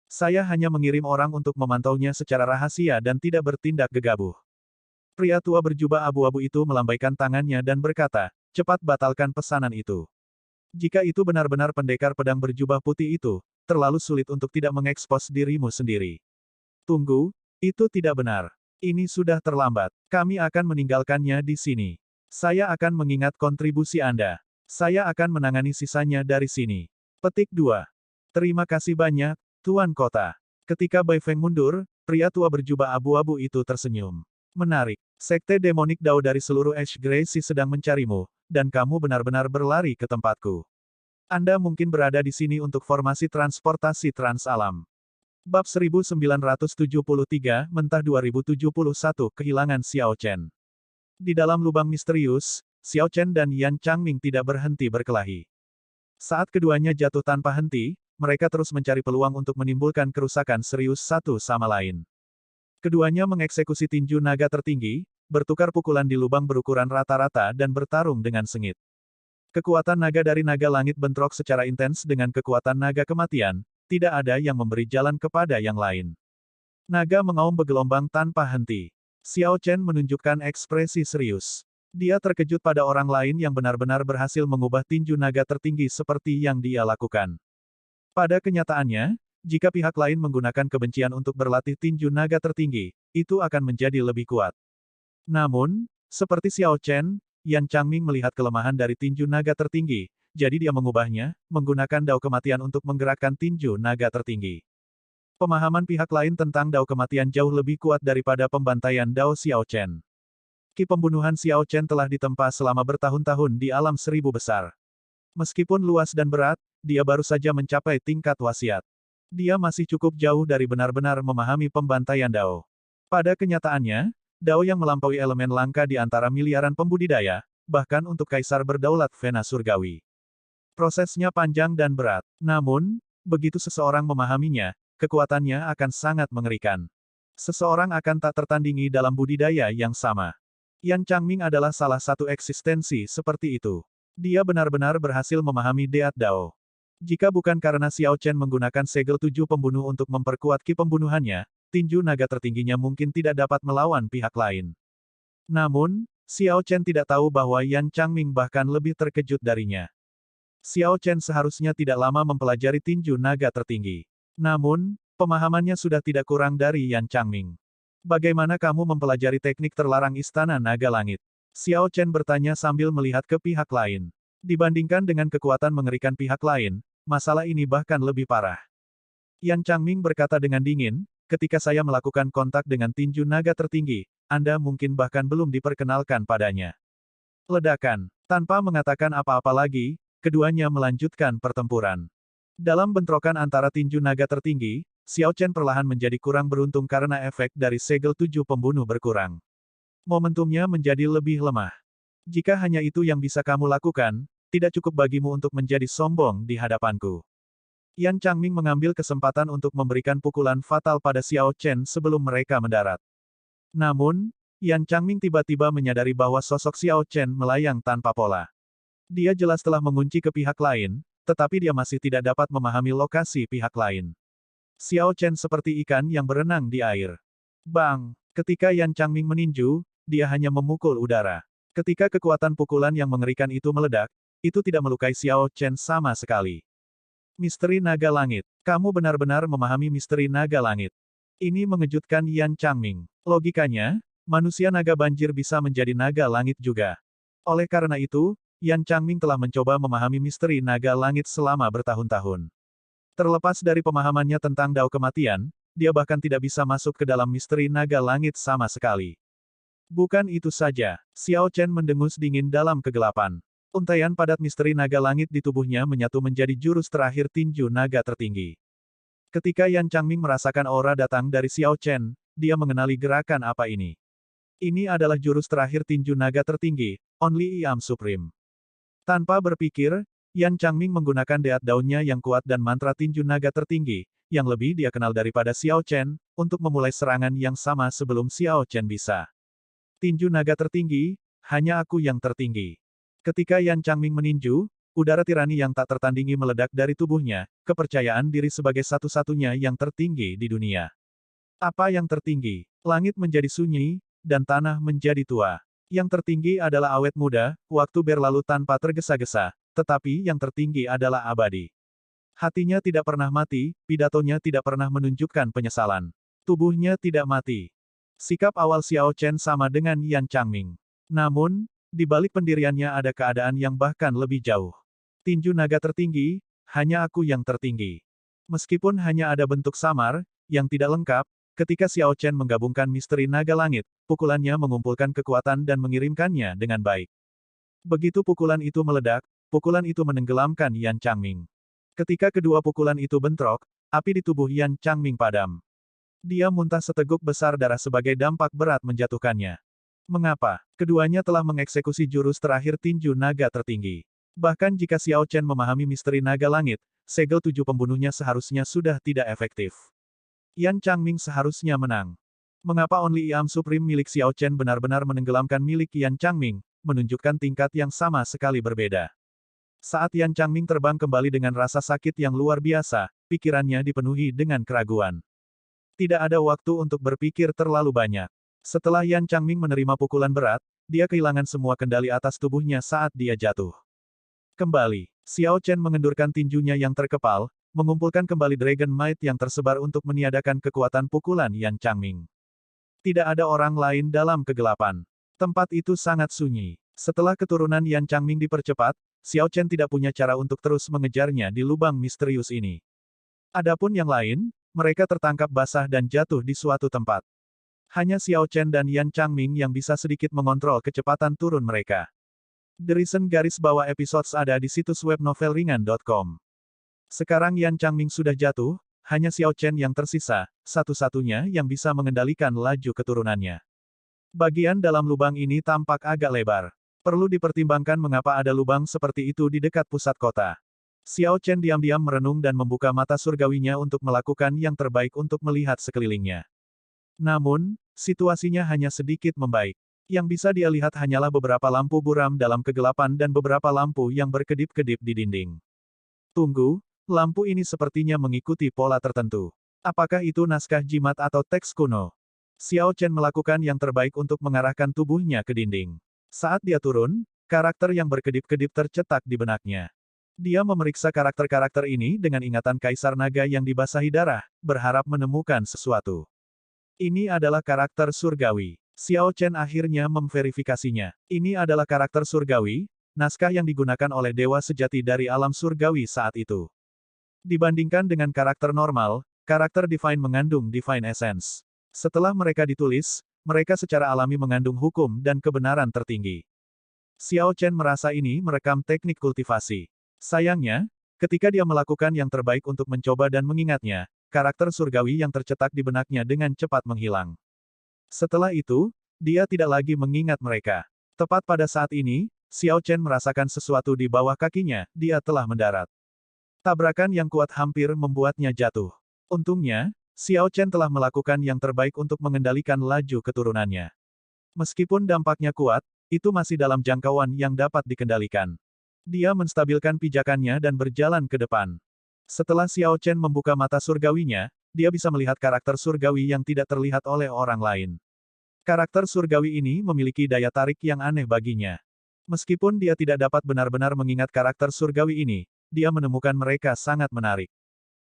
Saya hanya mengirim orang untuk memantaunya secara rahasia dan tidak bertindak gegabah. Pria tua berjubah abu-abu itu melambaikan tangannya dan berkata, cepat batalkan pesanan itu. Jika itu benar-benar pendekar pedang berjubah putih itu, terlalu sulit untuk tidak mengekspos dirimu sendiri. Tunggu, itu tidak benar. Ini sudah terlambat. Kami akan meninggalkannya di sini. Saya akan mengingat kontribusi Anda. Saya akan menangani sisanya dari sini. Petik 2. Terima kasih banyak, Tuan Kota. Ketika Bai Feng mundur, pria tua berjubah abu-abu itu tersenyum. Menarik. Sekte demonik Dao dari seluruh Ash Gracie sedang mencarimu, dan kamu benar-benar berlari ke tempatku. Anda mungkin berada di sini untuk formasi transportasi transalam. Bab 1973, Mentah 2071, Kehilangan Xiao Chen. Di dalam lubang misterius, Xiao Chen dan Yan Changming tidak berhenti berkelahi. Saat keduanya jatuh tanpa henti, mereka terus mencari peluang untuk menimbulkan kerusakan serius satu sama lain. Keduanya mengeksekusi tinju naga tertinggi, bertukar pukulan di lubang berukuran rata-rata dan bertarung dengan sengit. Kekuatan naga dari naga langit bentrok secara intens dengan kekuatan naga kematian, tidak ada yang memberi jalan kepada yang lain. Naga mengaum bergelombang tanpa henti. Xiao Chen menunjukkan ekspresi serius. Dia terkejut pada orang lain yang benar-benar berhasil mengubah tinju naga tertinggi seperti yang dia lakukan. Pada kenyataannya, jika pihak lain menggunakan kebencian untuk berlatih tinju naga tertinggi, itu akan menjadi lebih kuat. Namun, seperti Xiao Chen, Yan Changming melihat kelemahan dari tinju naga tertinggi, jadi dia mengubahnya, menggunakan dao kematian untuk menggerakkan tinju naga tertinggi. Pemahaman pihak lain tentang dao kematian jauh lebih kuat daripada pembantaian dao Xiao Chen. Ki pembunuhan Xiao Chen telah ditempa selama bertahun-tahun di alam seribu besar. Meskipun luas dan berat, dia baru saja mencapai tingkat wasiat. Dia masih cukup jauh dari benar-benar memahami pembantaian dao. Pada kenyataannya, dao yang melampaui elemen langka di antara miliaran pembudidaya, bahkan untuk kaisar berdaulat Vena Surgawi. Prosesnya panjang dan berat. Namun, begitu seseorang memahaminya, kekuatannya akan sangat mengerikan. Seseorang akan tak tertandingi dalam budidaya yang sama. Yan Changming adalah salah satu eksistensi seperti itu. Dia benar-benar berhasil memahami Deat Dao. Jika bukan karena Xiao Chen menggunakan segel 7 pembunuh untuk memperkuat ki pembunuhannya, tinju naga tertingginya mungkin tidak dapat melawan pihak lain. Namun, Xiao Chen tidak tahu bahwa Yan Changming bahkan lebih terkejut darinya. Xiao Chen seharusnya tidak lama mempelajari tinju naga tertinggi. Namun, pemahamannya sudah tidak kurang dari Yan Changming. Bagaimana kamu mempelajari teknik terlarang Istana Naga Langit? Xiao Chen bertanya sambil melihat ke pihak lain. Dibandingkan dengan kekuatan mengerikan pihak lain, masalah ini bahkan lebih parah. Yan Changming berkata dengan dingin, ketika saya melakukan kontak dengan tinju naga tertinggi, Anda mungkin bahkan belum diperkenalkan padanya. Ledakan. Tanpa mengatakan apa-apa lagi, keduanya melanjutkan pertempuran. Dalam bentrokan antara tinju naga tertinggi, Xiao Chen perlahan menjadi kurang beruntung karena efek dari segel 7 pembunuh berkurang. Momentumnya menjadi lebih lemah. Jika hanya itu yang bisa kamu lakukan, tidak cukup bagimu untuk menjadi sombong di hadapanku. Yan Changming mengambil kesempatan untuk memberikan pukulan fatal pada Xiao Chen sebelum mereka mendarat. Namun, Yan Changming tiba-tiba menyadari bahwa sosok Xiao Chen melayang tanpa pola. Dia jelas telah mengunci ke pihak lain, tetapi dia masih tidak dapat memahami lokasi pihak lain. Xiao Chen seperti ikan yang berenang di air. Bang! Ketika Yan Changming meninju, dia hanya memukul udara. Ketika kekuatan pukulan yang mengerikan itu meledak, itu tidak melukai Xiao Chen sama sekali. Misteri Naga Langit. Kamu benar-benar memahami misteri Naga Langit. Ini mengejutkan Yan Changming. Logikanya, manusia naga banjir bisa menjadi naga langit juga. Oleh karena itu, Yan Changming telah mencoba memahami misteri Naga Langit selama bertahun-tahun. Terlepas dari pemahamannya tentang dao kematian, dia bahkan tidak bisa masuk ke dalam misteri naga langit sama sekali. Bukan itu saja, Xiao Chen mendengus dingin dalam kegelapan. Untaian padat misteri naga langit di tubuhnya menyatu menjadi jurus terakhir tinju naga tertinggi. Ketika Yan Changming merasakan aura datang dari Xiao Chen, dia mengenali gerakan apa ini. Ini adalah jurus terakhir tinju naga tertinggi, Only I Am Supreme. Tanpa berpikir, Yan Changming menggunakan Deat Dao-nya yang kuat dan mantra tinju naga tertinggi, yang lebih dia kenal daripada Xiao Chen, untuk memulai serangan yang sama sebelum Xiao Chen bisa. Tinju naga tertinggi, hanya aku yang tertinggi. Ketika Yan Changming meninju, udara tirani yang tak tertandingi meledak dari tubuhnya, kepercayaan diri sebagai satu-satunya yang tertinggi di dunia. Apa yang tertinggi? Langit menjadi sunyi, dan tanah menjadi tua. Yang tertinggi adalah awet muda, waktu berlalu tanpa tergesa-gesa, tetapi yang tertinggi adalah abadi. Hatinya tidak pernah mati, pidatonya tidak pernah menunjukkan penyesalan. Tubuhnya tidak mati. Sikap awal Xiao Chen sama dengan Yan Changming. Namun, di balik pendiriannya ada keadaan yang bahkan lebih jauh. Tinju naga tertinggi, hanya aku yang tertinggi. Meskipun hanya ada bentuk samar, yang tidak lengkap, ketika Xiao Chen menggabungkan misteri naga langit, pukulannya mengumpulkan kekuatan dan mengirimkannya dengan baik. Begitu pukulan itu meledak, pukulan itu menenggelamkan Yan Changming. Ketika kedua pukulan itu bentrok, api di tubuh Yan Changming padam. Dia muntah seteguk besar darah sebagai dampak berat menjatuhkannya. Mengapa? Keduanya telah mengeksekusi jurus terakhir tinju naga tertinggi. Bahkan jika Xiao Chen memahami misteri naga langit, segel 7 pembunuhnya seharusnya sudah tidak efektif. Yan Changming seharusnya menang. Mengapa Only Iam Supreme milik Xiao Chen benar-benar menenggelamkan milik Yan Changming, menunjukkan tingkat yang sama sekali berbeda. Saat Yan Changming terbang kembali dengan rasa sakit yang luar biasa, pikirannya dipenuhi dengan keraguan. Tidak ada waktu untuk berpikir terlalu banyak. Setelah Yan Changming menerima pukulan berat, dia kehilangan semua kendali atas tubuhnya saat dia jatuh. Kembali, Xiao Chen mengendurkan tinjunya yang terkepal, mengumpulkan kembali Dragon Might yang tersebar untuk meniadakan kekuatan pukulan Yan Changming. Tidak ada orang lain dalam kegelapan. Tempat itu sangat sunyi. Setelah keturunan Yan Changming dipercepat, Xiao Chen tidak punya cara untuk terus mengejarnya di lubang misterius ini. Adapun yang lain, mereka tertangkap basah dan jatuh di suatu tempat. Hanya Xiao Chen dan Yan Changming yang bisa sedikit mengontrol kecepatan turun mereka. The Reason garis bawah episodes ada di situs web novelringan.com. Sekarang Yan Changming sudah jatuh, hanya Xiao Chen yang tersisa, satu-satunya yang bisa mengendalikan laju keturunannya. Bagian dalam lubang ini tampak agak lebar. Perlu dipertimbangkan mengapa ada lubang seperti itu di dekat pusat kota. Xiao Chen diam-diam merenung dan membuka mata surgawinya untuk melakukan yang terbaik untuk melihat sekelilingnya. Namun, situasinya hanya sedikit membaik. Yang bisa dia lihat hanyalah beberapa lampu buram dalam kegelapan dan beberapa lampu yang berkedip-kedip di dinding. Tunggu, lampu ini sepertinya mengikuti pola tertentu. Apakah itu naskah jimat atau teks kuno? Xiao Chen melakukan yang terbaik untuk mengarahkan tubuhnya ke dinding. Saat dia turun, karakter yang berkedip-kedip tercetak di benaknya. Dia memeriksa karakter-karakter ini dengan ingatan Kaisar Naga yang dibasahi darah, berharap menemukan sesuatu. Ini adalah karakter surgawi. Xiao Chen akhirnya memverifikasinya. Ini adalah karakter surgawi, naskah yang digunakan oleh dewa sejati dari alam surgawi saat itu. Dibandingkan dengan karakter normal, karakter Divine mengandung Divine Essence. Setelah mereka ditulis, mereka secara alami mengandung hukum dan kebenaran tertinggi. Xiao Chen merasa ini merekam teknik kultivasi. Sayangnya, ketika dia melakukan yang terbaik untuk mencoba dan mengingatnya, karakter surgawi yang tercetak di benaknya dengan cepat menghilang. Setelah itu, dia tidak lagi mengingat mereka. Tepat pada saat ini, Xiao Chen merasakan sesuatu di bawah kakinya, dia telah mendarat. Tabrakan yang kuat hampir membuatnya jatuh. Untungnya, Xiao Chen telah melakukan yang terbaik untuk mengendalikan laju keturunannya. Meskipun dampaknya kuat, itu masih dalam jangkauan yang dapat dikendalikan. Dia menstabilkan pijakannya dan berjalan ke depan. Setelah Xiao Chen membuka mata surgawinya, dia bisa melihat karakter surgawi yang tidak terlihat oleh orang lain. Karakter surgawi ini memiliki daya tarik yang aneh baginya. Meskipun dia tidak dapat benar-benar mengingat karakter surgawi ini, dia menemukan mereka sangat menarik.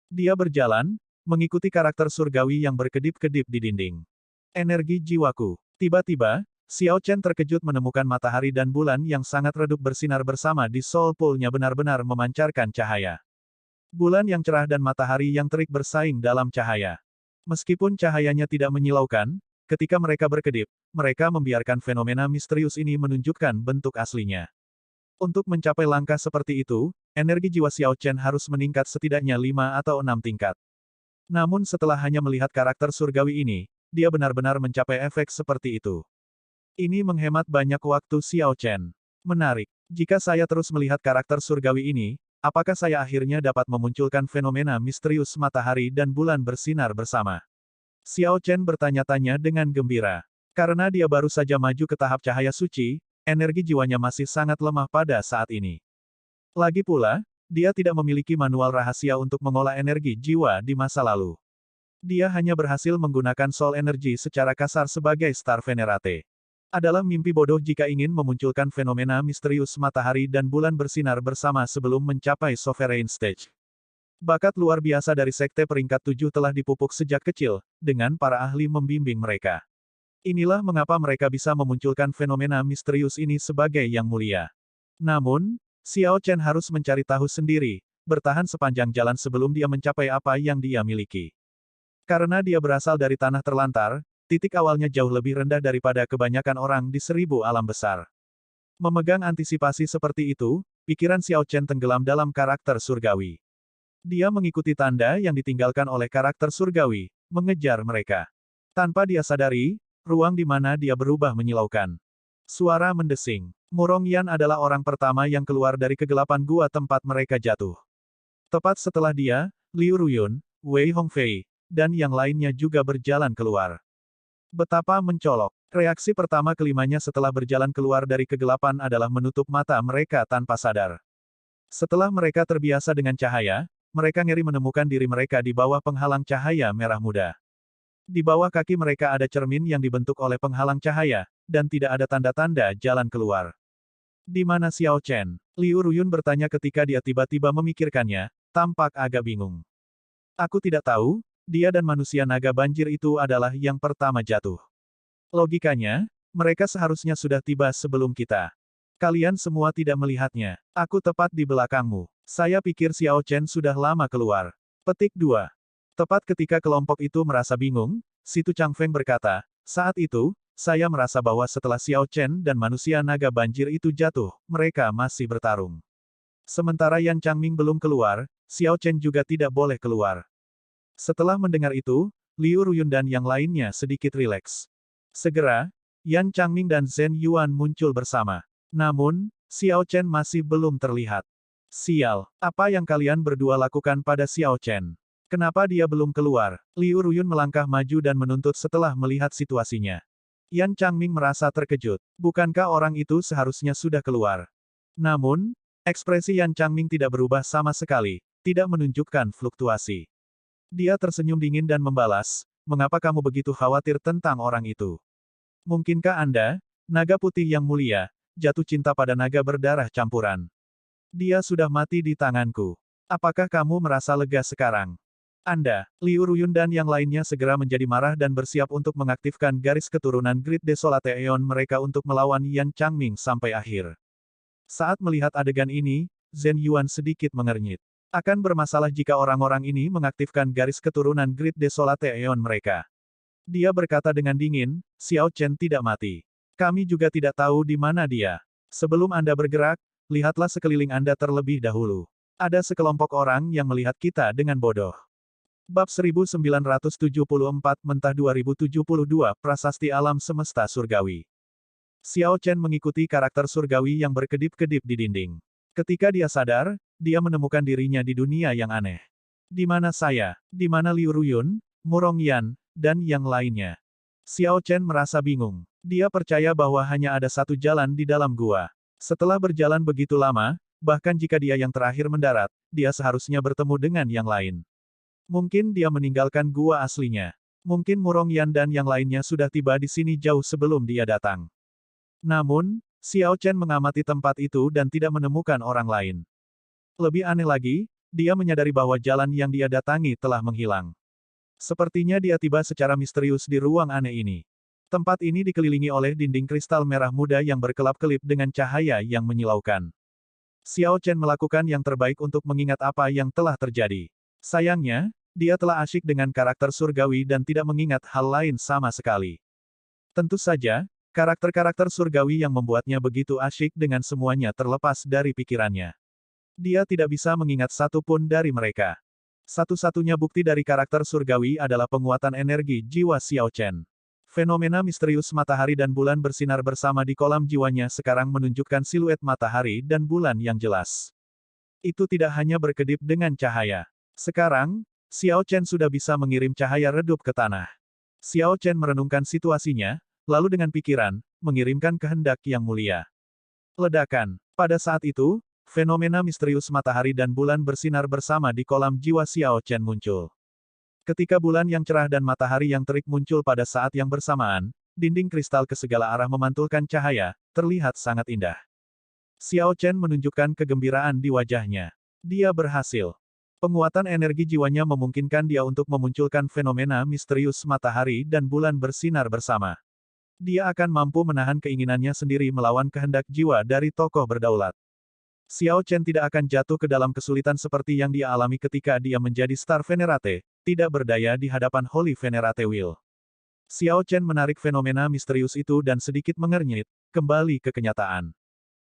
Dia berjalan, mengikuti karakter surgawi yang berkedip-kedip di dinding. Energi jiwaku. Tiba-tiba, Xiao Chen terkejut menemukan matahari dan bulan yang sangat redup bersinar bersama di Soul Pool-nya benar-benar memancarkan cahaya. Bulan yang cerah dan matahari yang terik bersaing dalam cahaya. Meskipun cahayanya tidak menyilaukan, ketika mereka berkedip, mereka membiarkan fenomena misterius ini menunjukkan bentuk aslinya. Untuk mencapai langkah seperti itu, energi jiwa Xiao Chen harus meningkat setidaknya 5 atau 6 tingkat. Namun setelah hanya melihat karakter surgawi ini, dia benar-benar mencapai efek seperti itu. Ini menghemat banyak waktu Xiao Chen. Menarik. Jika saya terus melihat karakter surgawi ini, apakah saya akhirnya dapat memunculkan fenomena misterius matahari dan bulan bersinar bersama? Xiao Chen bertanya-tanya dengan gembira. Karena dia baru saja maju ke tahap cahaya suci, energi jiwanya masih sangat lemah pada saat ini. Lagi pula, dia tidak memiliki manual rahasia untuk mengolah energi jiwa di masa lalu. Dia hanya berhasil menggunakan soul energy secara kasar sebagai Star Venerate. Adalah mimpi bodoh jika ingin memunculkan fenomena misterius matahari dan bulan bersinar bersama sebelum mencapai Sovereign Stage. Bakat luar biasa dari Sekte peringkat 7 telah dipupuk sejak kecil, dengan para ahli membimbing mereka. Inilah mengapa mereka bisa memunculkan fenomena misterius ini sebagai yang mulia. Namun, Xiao Chen harus mencari tahu sendiri, bertahan sepanjang jalan sebelum dia mencapai apa yang dia miliki. Karena dia berasal dari tanah terlantar, titik awalnya jauh lebih rendah daripada kebanyakan orang di 1000 alam besar. Memegang antisipasi seperti itu, pikiran Xiao Chen tenggelam dalam karakter surgawi. Dia mengikuti tanda yang ditinggalkan oleh karakter surgawi, mengejar mereka. Tanpa dia sadari, ruang di mana dia berubah menyilaukan. Suara mendesing. Murong Yan adalah orang pertama yang keluar dari kegelapan gua tempat mereka jatuh. Tepat setelah dia, Liu Ruyun, Wei Hongfei, dan yang lainnya juga berjalan keluar. Betapa mencolok. Reaksi pertama kelimanya setelah berjalan keluar dari kegelapan adalah menutup mata mereka tanpa sadar. Setelah mereka terbiasa dengan cahaya, mereka ngeri menemukan diri mereka di bawah penghalang cahaya merah muda. Di bawah kaki mereka ada cermin yang dibentuk oleh penghalang cahaya, dan tidak ada tanda-tanda jalan keluar. Di mana Xiao Chen? Liu Ruyun bertanya ketika dia tiba-tiba memikirkannya, tampak agak bingung. Aku tidak tahu, dia dan manusia naga banjir itu adalah yang pertama jatuh. Logikanya, mereka seharusnya sudah tiba sebelum kita. Kalian semua tidak melihatnya. Aku tepat di belakangmu. Saya pikir Xiao Chen sudah lama keluar. Petik 2. Tepat ketika kelompok itu merasa bingung, Situ Changfeng berkata, saat itu, saya merasa bahwa setelah Xiao Chen dan manusia naga banjir itu jatuh, mereka masih bertarung. Sementara Yan Changming belum keluar, Xiao Chen juga tidak boleh keluar. Setelah mendengar itu, Liu Ruyun dan yang lainnya sedikit rileks. Segera, Yan Changming dan Zhen Yuan muncul bersama. Namun, Xiao Chen masih belum terlihat. Sial, apa yang kalian berdua lakukan pada Xiao Chen? Kenapa dia belum keluar? Liu Ruyun melangkah maju dan menuntut setelah melihat situasinya. Yan Changming merasa terkejut. Bukankah orang itu seharusnya sudah keluar? Namun, ekspresi Yan Changming tidak berubah sama sekali, tidak menunjukkan fluktuasi. Dia tersenyum dingin dan membalas, mengapa kamu begitu khawatir tentang orang itu? Mungkinkah Anda, naga putih yang mulia, jatuh cinta pada naga berdarah campuran? Dia sudah mati di tanganku. Apakah kamu merasa lega sekarang? Anda, Liu Ruyun dan yang lainnya segera menjadi marah dan bersiap untuk mengaktifkan garis keturunan Great Desolate Aeon mereka untuk melawan Yan Changming sampai akhir. Saat melihat adegan ini, Zhen Yuan sedikit mengernyit. Akan bermasalah jika orang-orang ini mengaktifkan garis keturunan Great Desolate Aeon mereka. Dia berkata dengan dingin, Xiao Chen tidak mati. Kami juga tidak tahu di mana dia. Sebelum Anda bergerak, lihatlah sekeliling Anda terlebih dahulu. Ada sekelompok orang yang melihat kita dengan bodoh. Bab 1974 Mentah 2072 Prasasti Alam Semesta Surgawi. Xiao Chen mengikuti karakter surgawi yang berkedip-kedip di dinding. Ketika dia sadar, dia menemukan dirinya di dunia yang aneh. Di mana saya? Di mana Liu Ruyun, Murong Yan, dan yang lainnya? Xiao Chen merasa bingung. Dia percaya bahwa hanya ada satu jalan di dalam gua. Setelah berjalan begitu lama, bahkan jika dia yang terakhir mendarat, dia seharusnya bertemu dengan yang lain. Mungkin dia meninggalkan gua aslinya. Mungkin Murong Yan dan yang lainnya sudah tiba di sini jauh sebelum dia datang. Namun, Xiao Chen mengamati tempat itu dan tidak menemukan orang lain. Lebih aneh lagi, dia menyadari bahwa jalan yang dia datangi telah menghilang. Sepertinya dia tiba secara misterius di ruang aneh ini. Tempat ini dikelilingi oleh dinding kristal merah muda yang berkelap-kelip dengan cahaya yang menyilaukan. Xiao Chen melakukan yang terbaik untuk mengingat apa yang telah terjadi. Sayangnya, dia telah asyik dengan karakter surgawi dan tidak mengingat hal lain sama sekali. Tentu saja, karakter-karakter surgawi yang membuatnya begitu asyik dengan semuanya terlepas dari pikirannya. Dia tidak bisa mengingat satu pun dari mereka. Satu-satunya bukti dari karakter surgawi adalah penguatan energi jiwa Xiao Chen. Fenomena misterius matahari dan bulan bersinar bersama di kolam jiwanya sekarang menunjukkan siluet matahari dan bulan yang jelas. Itu tidak hanya berkedip dengan cahaya. Sekarang, Xiao Chen sudah bisa mengirim cahaya redup ke tanah. Xiao Chen merenungkan situasinya, lalu dengan pikiran, mengirimkan kehendak yang mulia. Ledakan. Pada saat itu, fenomena misterius matahari dan bulan bersinar bersama di kolam jiwa Xiao Chen muncul. Ketika bulan yang cerah dan matahari yang terik muncul pada saat yang bersamaan, dinding kristal ke segala arah memantulkan cahaya, terlihat sangat indah. Xiao Chen menunjukkan kegembiraan di wajahnya. Dia berhasil. Penguatan energi jiwanya memungkinkan dia untuk memunculkan fenomena misterius matahari dan bulan bersinar bersama. Dia akan mampu menahan keinginannya sendiri melawan kehendak jiwa dari tokoh berdaulat. Xiao Chen tidak akan jatuh ke dalam kesulitan seperti yang dia alami ketika dia menjadi Star Venerate, tidak berdaya di hadapan Holy Venerate Will. Xiao Chen menarik fenomena misterius itu dan sedikit mengernyit, kembali ke kenyataan.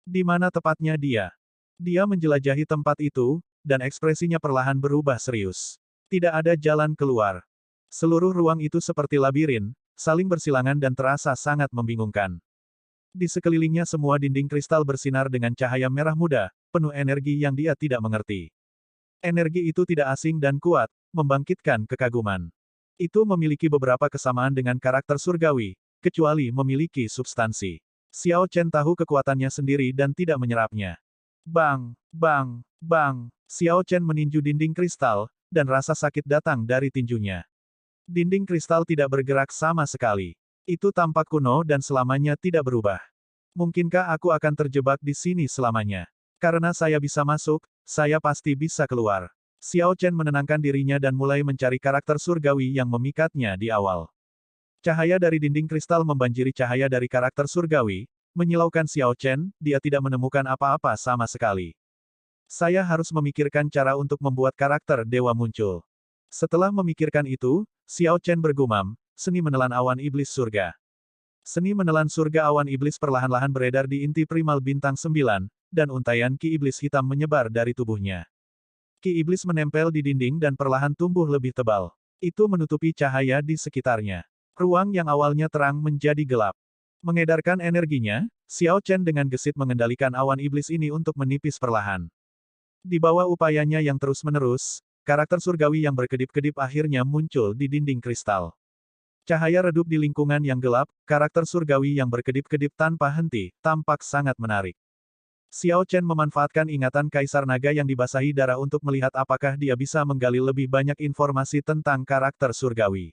Di mana tepatnya dia? Dia menjelajahi tempat itu, dan ekspresinya perlahan berubah serius. Tidak ada jalan keluar. Seluruh ruang itu seperti labirin, saling bersilangan dan terasa sangat membingungkan. Di sekelilingnya semua dinding kristal bersinar dengan cahaya merah muda, penuh energi yang dia tidak mengerti. Energi itu tidak asing dan kuat, membangkitkan kekaguman. Itu memiliki beberapa kesamaan dengan karakter surgawi, kecuali memiliki substansi. Xiao Chen tahu kekuatannya sendiri dan tidak menyerapnya. Bang, bang, bang, Xiao Chen meninju dinding kristal, dan rasa sakit datang dari tinjunya. Dinding kristal tidak bergerak sama sekali. Itu tampak kuno dan selamanya tidak berubah. Mungkinkah aku akan terjebak di sini selamanya? Karena saya bisa masuk, saya pasti bisa keluar. Xiao Chen menenangkan dirinya dan mulai mencari karakter surgawi yang memikatnya di awal. Cahaya dari dinding kristal membanjiri cahaya dari karakter surgawi, menyilaukan Xiao Chen, dia tidak menemukan apa-apa sama sekali. Saya harus memikirkan cara untuk membuat karakter dewa muncul. Setelah memikirkan itu, Xiao Chen bergumam, seni menelan awan iblis surga. Seni menelan surga awan iblis perlahan-lahan beredar di inti primal bintang 9, dan untaian ki iblis hitam menyebar dari tubuhnya. Ki iblis menempel di dinding dan perlahan tumbuh lebih tebal. Itu menutupi cahaya di sekitarnya. Ruang yang awalnya terang menjadi gelap. Mengedarkan energinya, Xiao Chen dengan gesit mengendalikan awan iblis ini untuk menipis perlahan. Di bawah upayanya yang terus-menerus, karakter surgawi yang berkedip-kedip akhirnya muncul di dinding kristal. Cahaya redup di lingkungan yang gelap, karakter surgawi yang berkedip-kedip tanpa henti, tampak sangat menarik. Xiao Chen memanfaatkan ingatan Kaisar Naga yang dibasahi darah untuk melihat apakah dia bisa menggali lebih banyak informasi tentang karakter surgawi.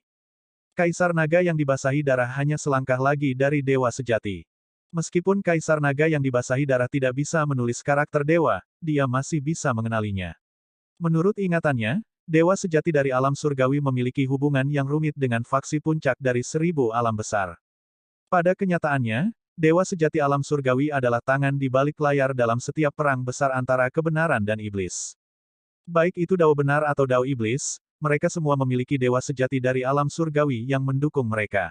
Kaisar Naga yang dibasahi darah hanya selangkah lagi dari dewa sejati. Meskipun Kaisar Naga yang dibasahi darah tidak bisa menulis karakter dewa, dia masih bisa mengenalinya. Menurut ingatannya, dewa sejati dari alam surgawi memiliki hubungan yang rumit dengan faksi puncak dari 1000 alam besar. Pada kenyataannya, dewa sejati alam surgawi adalah tangan di balik layar dalam setiap perang besar antara kebenaran dan iblis. Baik itu dao benar atau dao iblis, mereka semua memiliki dewa sejati dari alam surgawi yang mendukung mereka.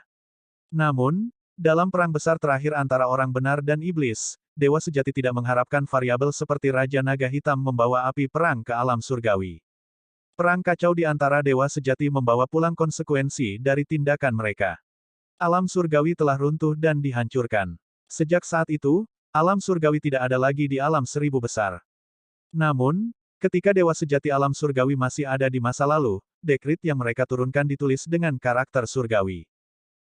Namun, dalam perang besar terakhir antara orang benar dan iblis, dewa sejati tidak mengharapkan variabel seperti Raja Naga Hitam membawa api perang ke alam surgawi. Perang kacau di antara dewa sejati membawa pulang konsekuensi dari tindakan mereka. Alam surgawi telah runtuh dan dihancurkan. Sejak saat itu, alam surgawi tidak ada lagi di alam 1000 besar. Namun, ketika dewa sejati alam surgawi masih ada di masa lalu, dekrit yang mereka turunkan ditulis dengan karakter surgawi.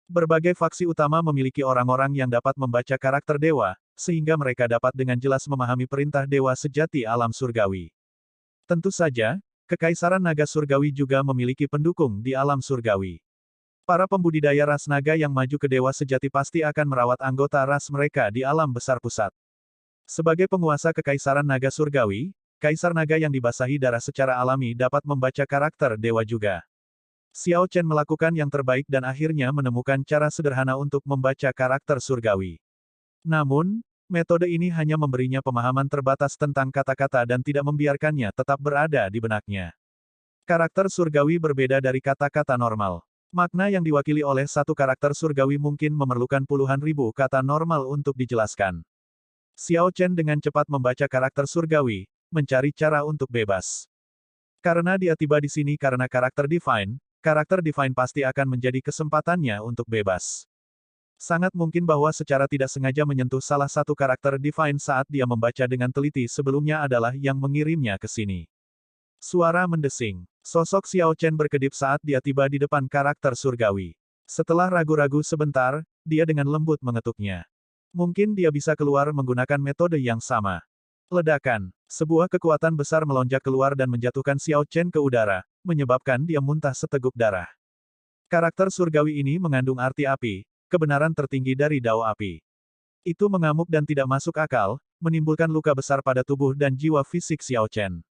Berbagai faksi utama memiliki orang-orang yang dapat membaca karakter dewa, sehingga mereka dapat dengan jelas memahami perintah dewa sejati alam surgawi. Tentu saja, Kekaisaran Naga Surgawi juga memiliki pendukung di alam surgawi. Para pembudidaya ras naga yang maju ke dewa sejati pasti akan merawat anggota ras mereka di alam besar pusat. Sebagai penguasa Kekaisaran Naga Surgawi, Kaisar Naga yang dibasahi darah secara alami dapat membaca karakter dewa juga. Xiao Chen melakukan yang terbaik dan akhirnya menemukan cara sederhana untuk membaca karakter surgawi. Namun, metode ini hanya memberinya pemahaman terbatas tentang kata-kata dan tidak membiarkannya tetap berada di benaknya. Karakter surgawi berbeda dari kata-kata normal. Makna yang diwakili oleh satu karakter surgawi mungkin memerlukan puluhan ribu kata normal untuk dijelaskan. Xiao Chen dengan cepat membaca karakter surgawi, mencari cara untuk bebas. Karena dia tiba di sini karena karakter divine pasti akan menjadi kesempatannya untuk bebas. Sangat mungkin bahwa secara tidak sengaja menyentuh salah satu karakter divine saat dia membaca dengan teliti sebelumnya adalah yang mengirimnya ke sini. Suara mendesing. Sosok Xiao Chen berkedip saat dia tiba di depan karakter surgawi. Setelah ragu-ragu sebentar, dia dengan lembut mengetuknya. Mungkin dia bisa keluar menggunakan metode yang sama. Ledakan. Sebuah kekuatan besar melonjak keluar dan menjatuhkan Xiao Chen ke udara, menyebabkan dia muntah seteguk darah. Karakter surgawi ini mengandung arti api, kebenaran tertinggi dari dao api. Itu mengamuk dan tidak masuk akal, menimbulkan luka besar pada tubuh dan jiwa fisik Xiao Chen.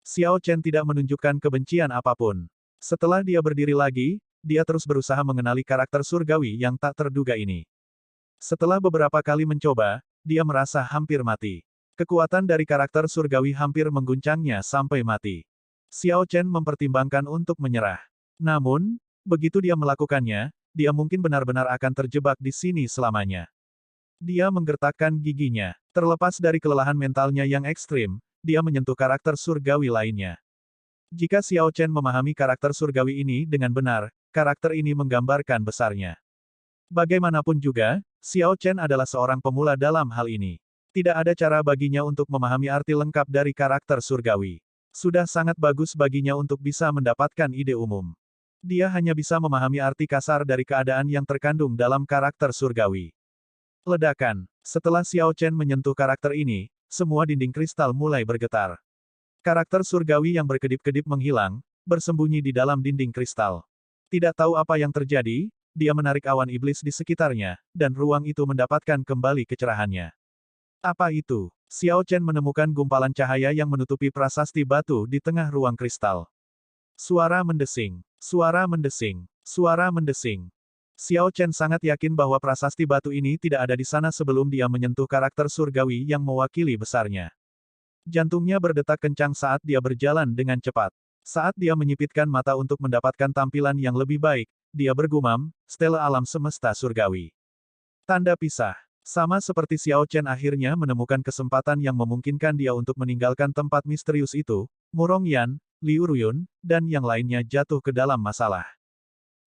Xiao Chen tidak menunjukkan kebencian apapun. Setelah dia berdiri lagi, dia terus berusaha mengenali karakter surgawi yang tak terduga ini. Setelah beberapa kali mencoba, dia merasa hampir mati. Kekuatan dari karakter surgawi hampir mengguncangnya sampai mati. Xiao Chen mempertimbangkan untuk menyerah. Namun, begitu dia melakukannya, dia mungkin benar-benar akan terjebak di sini selamanya. Dia menggertakkan giginya. Terlepas dari kelelahan mentalnya yang ekstrim, dia menyentuh karakter surgawi lainnya. Jika Xiao Chen memahami karakter surgawi ini dengan benar, karakter ini menggambarkan besarnya. Bagaimanapun juga, Xiao Chen adalah seorang pemula dalam hal ini. Tidak ada cara baginya untuk memahami arti lengkap dari karakter surgawi. Sudah sangat bagus baginya untuk bisa mendapatkan ide umum. Dia hanya bisa memahami arti kasar dari keadaan yang terkandung dalam karakter surgawi. Ledakan. Setelah Xiao Chen menyentuh karakter ini, semua dinding kristal mulai bergetar. Karakter surgawi yang berkedip-kedip menghilang, bersembunyi di dalam dinding kristal. Tidak tahu apa yang terjadi, dia menarik awan iblis di sekitarnya, dan ruang itu mendapatkan kembali kecerahannya. Apa itu? Xiao Chen menemukan gumpalan cahaya yang menutupi prasasti batu di tengah ruang kristal. Suara mendesing, suara mendesing, suara mendesing. Xiao Chen sangat yakin bahwa prasasti batu ini tidak ada di sana sebelum dia menyentuh karakter surgawi yang mewakili besarnya. Jantungnya berdetak kencang saat dia berjalan dengan cepat. Saat dia menyipitkan mata untuk mendapatkan tampilan yang lebih baik, dia bergumam, stela alam semesta surgawi. Tanda pisah. Sama seperti Xiao Chen akhirnya menemukan kesempatan yang memungkinkan dia untuk meninggalkan tempat misterius itu, Murong Yan, Liu Ruyun, dan yang lainnya jatuh ke dalam masalah.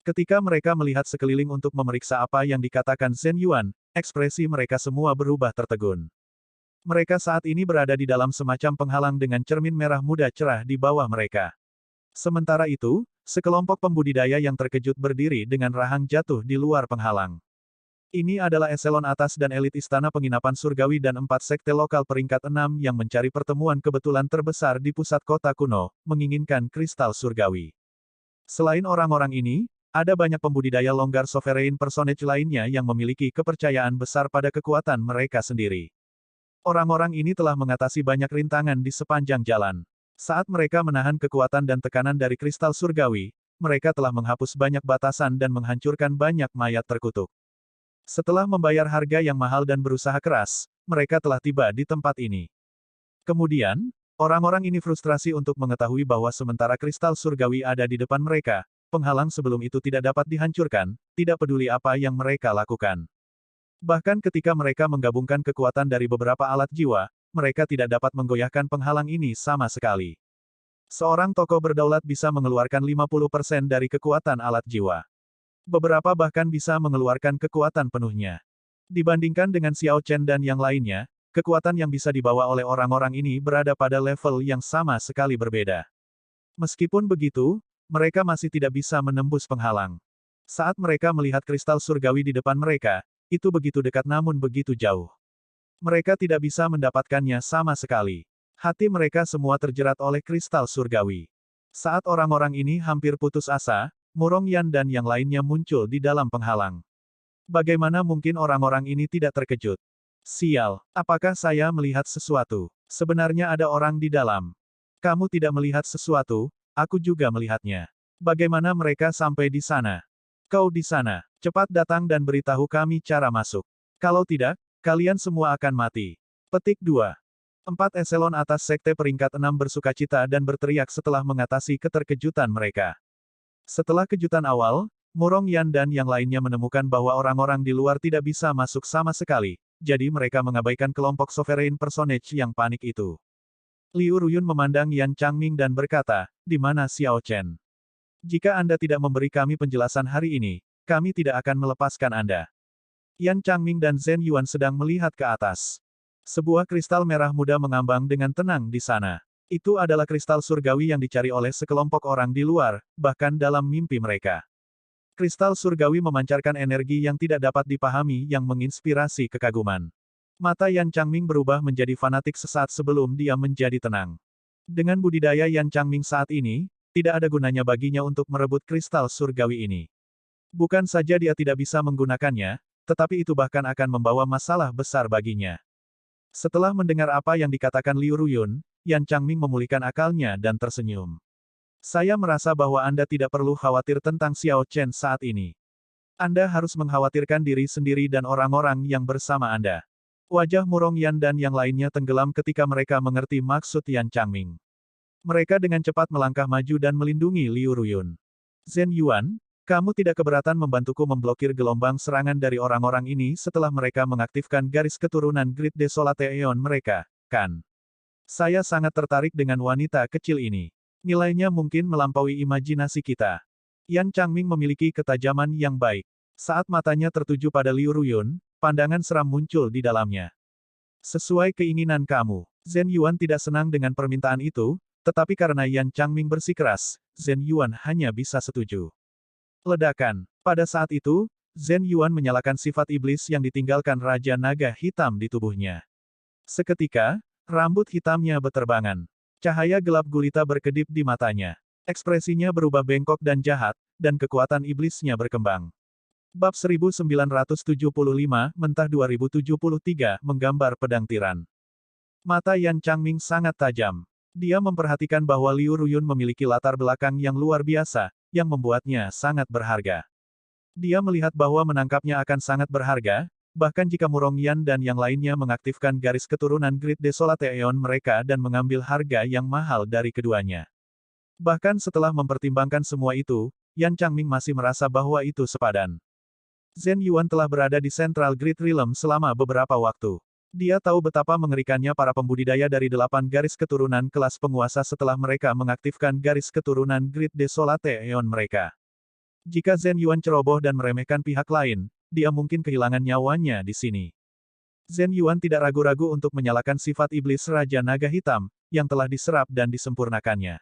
Ketika mereka melihat sekeliling untuk memeriksa apa yang dikatakan Zhen Yuan, ekspresi mereka semua berubah tertegun. Mereka saat ini berada di dalam semacam penghalang dengan cermin merah muda cerah di bawah mereka. Sementara itu, sekelompok pembudidaya yang terkejut berdiri dengan rahang jatuh di luar penghalang. Ini adalah eselon atas dan elit istana penginapan surgawi dan 4 sekte lokal peringkat 6 yang mencari pertemuan kebetulan terbesar di pusat kota kuno, menginginkan kristal surgawi. Selain orang-orang ini, ada banyak pembudidaya longgar sovereign personage lainnya yang memiliki kepercayaan besar pada kekuatan mereka sendiri. Orang-orang ini telah mengatasi banyak rintangan di sepanjang jalan. Saat mereka menahan kekuatan dan tekanan dari kristal surgawi, mereka telah menghapus banyak batasan dan menghancurkan banyak mayat terkutuk. Setelah membayar harga yang mahal dan berusaha keras, mereka telah tiba di tempat ini. Kemudian, orang-orang ini frustrasi untuk mengetahui bahwa sementara kristal surgawi ada di depan mereka, penghalang sebelum itu tidak dapat dihancurkan, tidak peduli apa yang mereka lakukan. Bahkan ketika mereka menggabungkan kekuatan dari beberapa alat jiwa, mereka tidak dapat menggoyahkan penghalang ini sama sekali. Seorang tokoh berdaulat bisa mengeluarkan 50% dari kekuatan alat jiwa. Beberapa bahkan bisa mengeluarkan kekuatan penuhnya. Dibandingkan dengan Xiao Chen dan yang lainnya, kekuatan yang bisa dibawa oleh orang-orang ini berada pada level yang sama sekali berbeda. Meskipun begitu, mereka masih tidak bisa menembus penghalang. Saat mereka melihat kristal surgawi di depan mereka, itu begitu dekat namun begitu jauh. Mereka tidak bisa mendapatkannya sama sekali. Hati mereka semua terjerat oleh kristal surgawi. Saat orang-orang ini hampir putus asa, Murong Yan dan yang lainnya muncul di dalam penghalang. Bagaimana mungkin orang-orang ini tidak terkejut? Sial, apakah saya melihat sesuatu? Sebenarnya ada orang di dalam. Kamu tidak melihat sesuatu, aku juga melihatnya. Bagaimana mereka sampai di sana? Kau di sana, cepat datang dan beritahu kami cara masuk. Kalau tidak, kalian semua akan mati. Petik 2. 4 eselon atas sekte peringkat 6 bersukacita dan berteriak setelah mengatasi keterkejutan mereka. Setelah kejutan awal, Murong Yan dan yang lainnya menemukan bahwa orang-orang di luar tidak bisa masuk sama sekali, jadi mereka mengabaikan kelompok sovereign personage yang panik itu. Liu Ruyun memandang Yan Changming dan berkata, "Di mana Xiao Chen? Jika Anda tidak memberi kami penjelasan hari ini, kami tidak akan melepaskan Anda." Yan Changming dan Zhen Yuan sedang melihat ke atas. Sebuah kristal merah muda mengambang dengan tenang di sana. Itu adalah kristal surgawi yang dicari oleh sekelompok orang di luar, bahkan dalam mimpi mereka. Kristal surgawi memancarkan energi yang tidak dapat dipahami yang menginspirasi kekaguman. Mata Yan Changming berubah menjadi fanatik sesaat sebelum dia menjadi tenang. Dengan budidaya Yan Changming saat ini, tidak ada gunanya baginya untuk merebut kristal surgawi ini. Bukan saja dia tidak bisa menggunakannya, tetapi itu bahkan akan membawa masalah besar baginya. Setelah mendengar apa yang dikatakan Liu Ruyun, Yan Changming memulihkan akalnya dan tersenyum. Saya merasa bahwa Anda tidak perlu khawatir tentang Xiao Chen saat ini. Anda harus mengkhawatirkan diri sendiri dan orang-orang yang bersama Anda. Wajah Murong Yan dan yang lainnya tenggelam ketika mereka mengerti maksud Yan Changming. Mereka dengan cepat melangkah maju dan melindungi Liu Ruyun. Zhen Yuan, Kamu tidak keberatan membantuku memblokir gelombang serangan dari orang-orang ini setelah mereka mengaktifkan garis keturunan Grid Desolate Aeon mereka, kan? Saya sangat tertarik dengan wanita kecil ini. Nilainya mungkin melampaui imajinasi kita. Yan Changming memiliki ketajaman yang baik. Saat matanya tertuju pada Liu Ruyun, pandangan seram muncul di dalamnya. Sesuai keinginan kamu. Zhen Yuan tidak senang dengan permintaan itu, tetapi karena Yan Changming bersikeras, Zhen Yuan hanya bisa setuju. Ledakan. Pada saat itu, Zhen Yuan menyalakan sifat iblis yang ditinggalkan Raja Naga Hitam di tubuhnya. Seketika, rambut hitamnya beterbangan. Cahaya gelap gulita berkedip di matanya. Ekspresinya berubah bengkok dan jahat, dan kekuatan iblisnya berkembang. Bab 1975, Mentah 2073, menggambar pedang tiran. Mata Yan Changming sangat tajam. Dia memperhatikan bahwa Liu Ruyun memiliki latar belakang yang luar biasa, yang membuatnya sangat berharga. Dia melihat bahwa menangkapnya akan sangat berharga, bahkan jika Murong Yan dan yang lainnya mengaktifkan garis keturunan Grid Desolate Aeon mereka dan mengambil harga yang mahal dari keduanya. Bahkan setelah mempertimbangkan semua itu, Yan Changming masih merasa bahwa itu sepadan. Zhen Yuan telah berada di Central Grid Realm selama beberapa waktu. Dia tahu betapa mengerikannya para pembudidaya dari 8 garis keturunan kelas penguasa setelah mereka mengaktifkan garis keturunan Grid Desolate Aeon mereka. Jika Zhen Yuan ceroboh dan meremehkan pihak lain, dia mungkin kehilangan nyawanya di sini. Zhen Yuan tidak ragu-ragu untuk menyalakan sifat iblis Raja Naga Hitam, yang telah diserap dan disempurnakannya.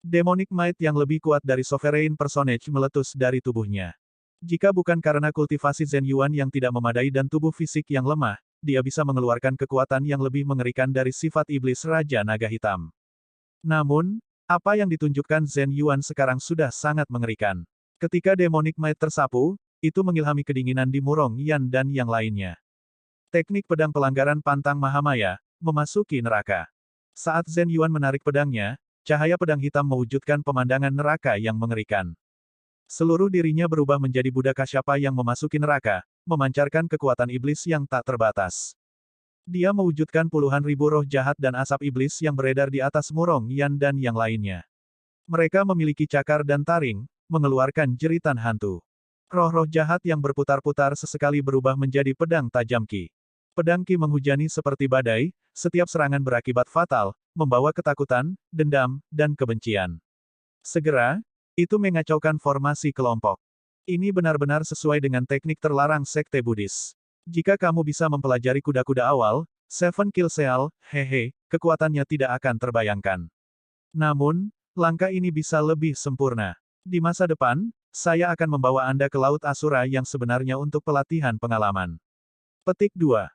Demonic Might yang lebih kuat dari Sovereign Personage meletus dari tubuhnya. Jika bukan karena kultivasi Zhen Yuan yang tidak memadai dan tubuh fisik yang lemah, dia bisa mengeluarkan kekuatan yang lebih mengerikan dari sifat iblis Raja Naga Hitam. Namun, apa yang ditunjukkan Zhen Yuan sekarang sudah sangat mengerikan. Ketika Demonic Might tersapu, itu mengilhami kedinginan di Murong Yan dan yang lainnya. Teknik pedang pelanggaran pantang Mahamaya, memasuki neraka. Saat Zhen Yuan menarik pedangnya, cahaya pedang hitam mewujudkan pemandangan neraka yang mengerikan. Seluruh dirinya berubah menjadi budak kasyapa yang memasuki neraka, memancarkan kekuatan iblis yang tak terbatas. Dia mewujudkan puluhan ribu roh jahat dan asap iblis yang beredar di atas Murong Yan dan yang lainnya. Mereka memiliki cakar dan taring, mengeluarkan jeritan hantu. Roh-roh jahat yang berputar-putar sesekali berubah menjadi pedang tajam Qi. Pedang Qi menghujani seperti badai, setiap serangan berakibat fatal, membawa ketakutan, dendam, dan kebencian. Segera, itu mengacaukan formasi kelompok. Ini benar-benar sesuai dengan teknik terlarang Sekte Buddhis. Jika kamu bisa mempelajari kuda-kuda awal, Seven Kill Seal, hehe, kekuatannya tidak akan terbayangkan. Namun, langkah ini bisa lebih sempurna. Di masa depan, saya akan membawa Anda ke Laut Asura yang sebenarnya untuk pelatihan pengalaman. Petik 2.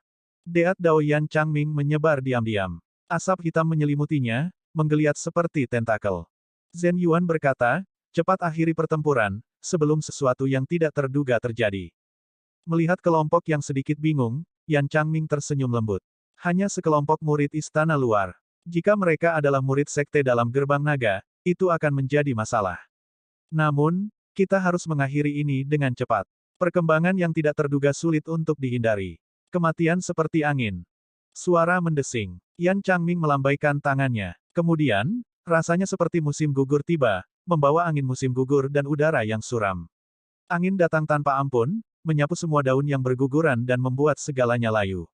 Deat Dao Yan Changming menyebar diam-diam. Asap hitam menyelimutinya, menggeliat seperti tentakel. Zhen Yuan berkata, cepat akhiri pertempuran, sebelum sesuatu yang tidak terduga terjadi. Melihat kelompok yang sedikit bingung, Yan Changming tersenyum lembut. Hanya sekelompok murid istana luar. Jika mereka adalah murid sekte dalam gerbang naga, itu akan menjadi masalah. Namun, kita harus mengakhiri ini dengan cepat. Perkembangan yang tidak terduga sulit untuk dihindari. Kematian seperti angin. Suara mendesing. Yan Changming melambaikan tangannya. Kemudian, rasanya seperti musim gugur tiba, membawa angin musim gugur dan udara yang suram. Angin datang tanpa ampun, menyapu semua daun yang berguguran dan membuat segalanya layu.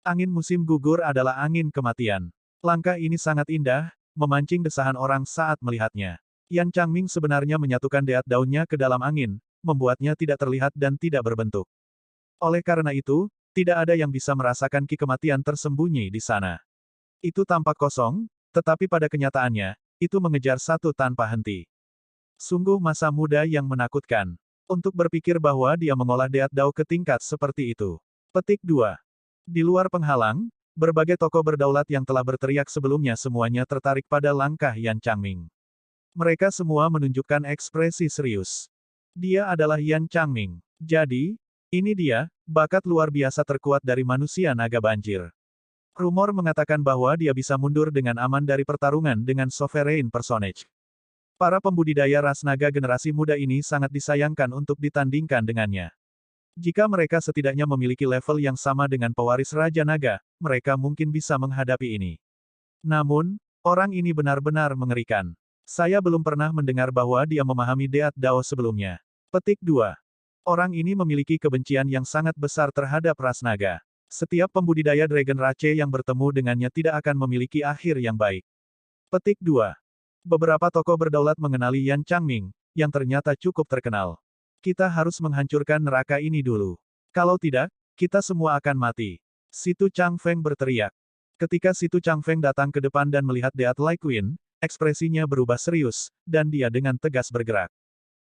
Angin musim gugur adalah angin kematian. Langkah ini sangat indah, memancing desahan orang saat melihatnya. Yan Changming sebenarnya menyatukan deat daunnya ke dalam angin, membuatnya tidak terlihat dan tidak berbentuk. Oleh karena itu, tidak ada yang bisa merasakan ki kematian tersembunyi di sana. Itu tampak kosong, tetapi pada kenyataannya, itu mengejar satu tanpa henti. Sungguh masa muda yang menakutkan. Untuk berpikir bahwa dia mengolah deat dao ke tingkat seperti itu. Petik 2. Di luar penghalang, berbagai tokoh berdaulat yang telah berteriak sebelumnya semuanya tertarik pada langkah Yan Changming. Mereka semua menunjukkan ekspresi serius. Dia adalah Yan Changming. Jadi, ini dia, bakat luar biasa terkuat dari manusia naga banjir. Rumor mengatakan bahwa dia bisa mundur dengan aman dari pertarungan dengan Sovereign Personage. Para pembudidaya ras naga generasi muda ini sangat disayangkan untuk ditandingkan dengannya. Jika mereka setidaknya memiliki level yang sama dengan pewaris Raja Naga, mereka mungkin bisa menghadapi ini. Namun, orang ini benar-benar mengerikan. Saya belum pernah mendengar bahwa dia memahami deat dao sebelumnya. Petik 2. Orang ini memiliki kebencian yang sangat besar terhadap ras naga. Setiap pembudidaya Dragon Rache yang bertemu dengannya tidak akan memiliki akhir yang baik. Petik 2. Beberapa tokoh berdaulat mengenali Yan Changming, yang ternyata cukup terkenal. Kita harus menghancurkan neraka ini dulu. Kalau tidak, kita semua akan mati. Situ Changfeng berteriak. Ketika Situ Changfeng datang ke depan dan melihat Deat Lai Qin, ekspresinya berubah serius, dan dia dengan tegas bergerak.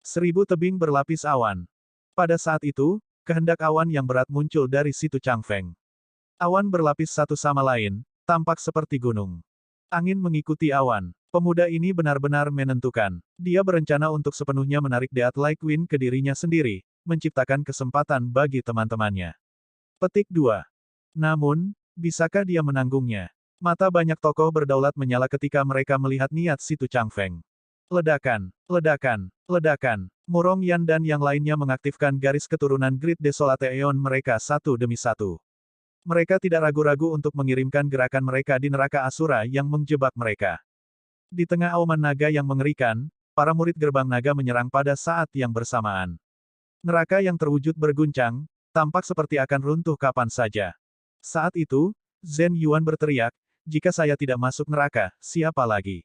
1000 tebing berlapis awan. Pada saat itu, kehendak awan yang berat muncul dari Situ Changfeng. Awan berlapis satu sama lain, tampak seperti gunung. Angin mengikuti awan. Pemuda ini benar-benar menentukan. Dia berencana untuk sepenuhnya menarik Deat Lai Qin ke dirinya sendiri, menciptakan kesempatan bagi teman-temannya. Petik 2. Namun, bisakah dia menanggungnya? Mata banyak tokoh berdaulat menyala ketika mereka melihat niat Situ Changfeng. Ledakan, ledakan, ledakan. Murong Yan dan yang lainnya mengaktifkan garis keturunan Grid Desolate Aeon mereka satu demi satu. Mereka tidak ragu-ragu untuk mengirimkan gerakan mereka di neraka Asura yang menjebak mereka. Di tengah auman naga yang mengerikan, para murid gerbang naga menyerang pada saat yang bersamaan. Neraka yang terwujud berguncang, tampak seperti akan runtuh kapan saja. Saat itu, Zhen Yuan berteriak, jika saya tidak masuk neraka, siapa lagi?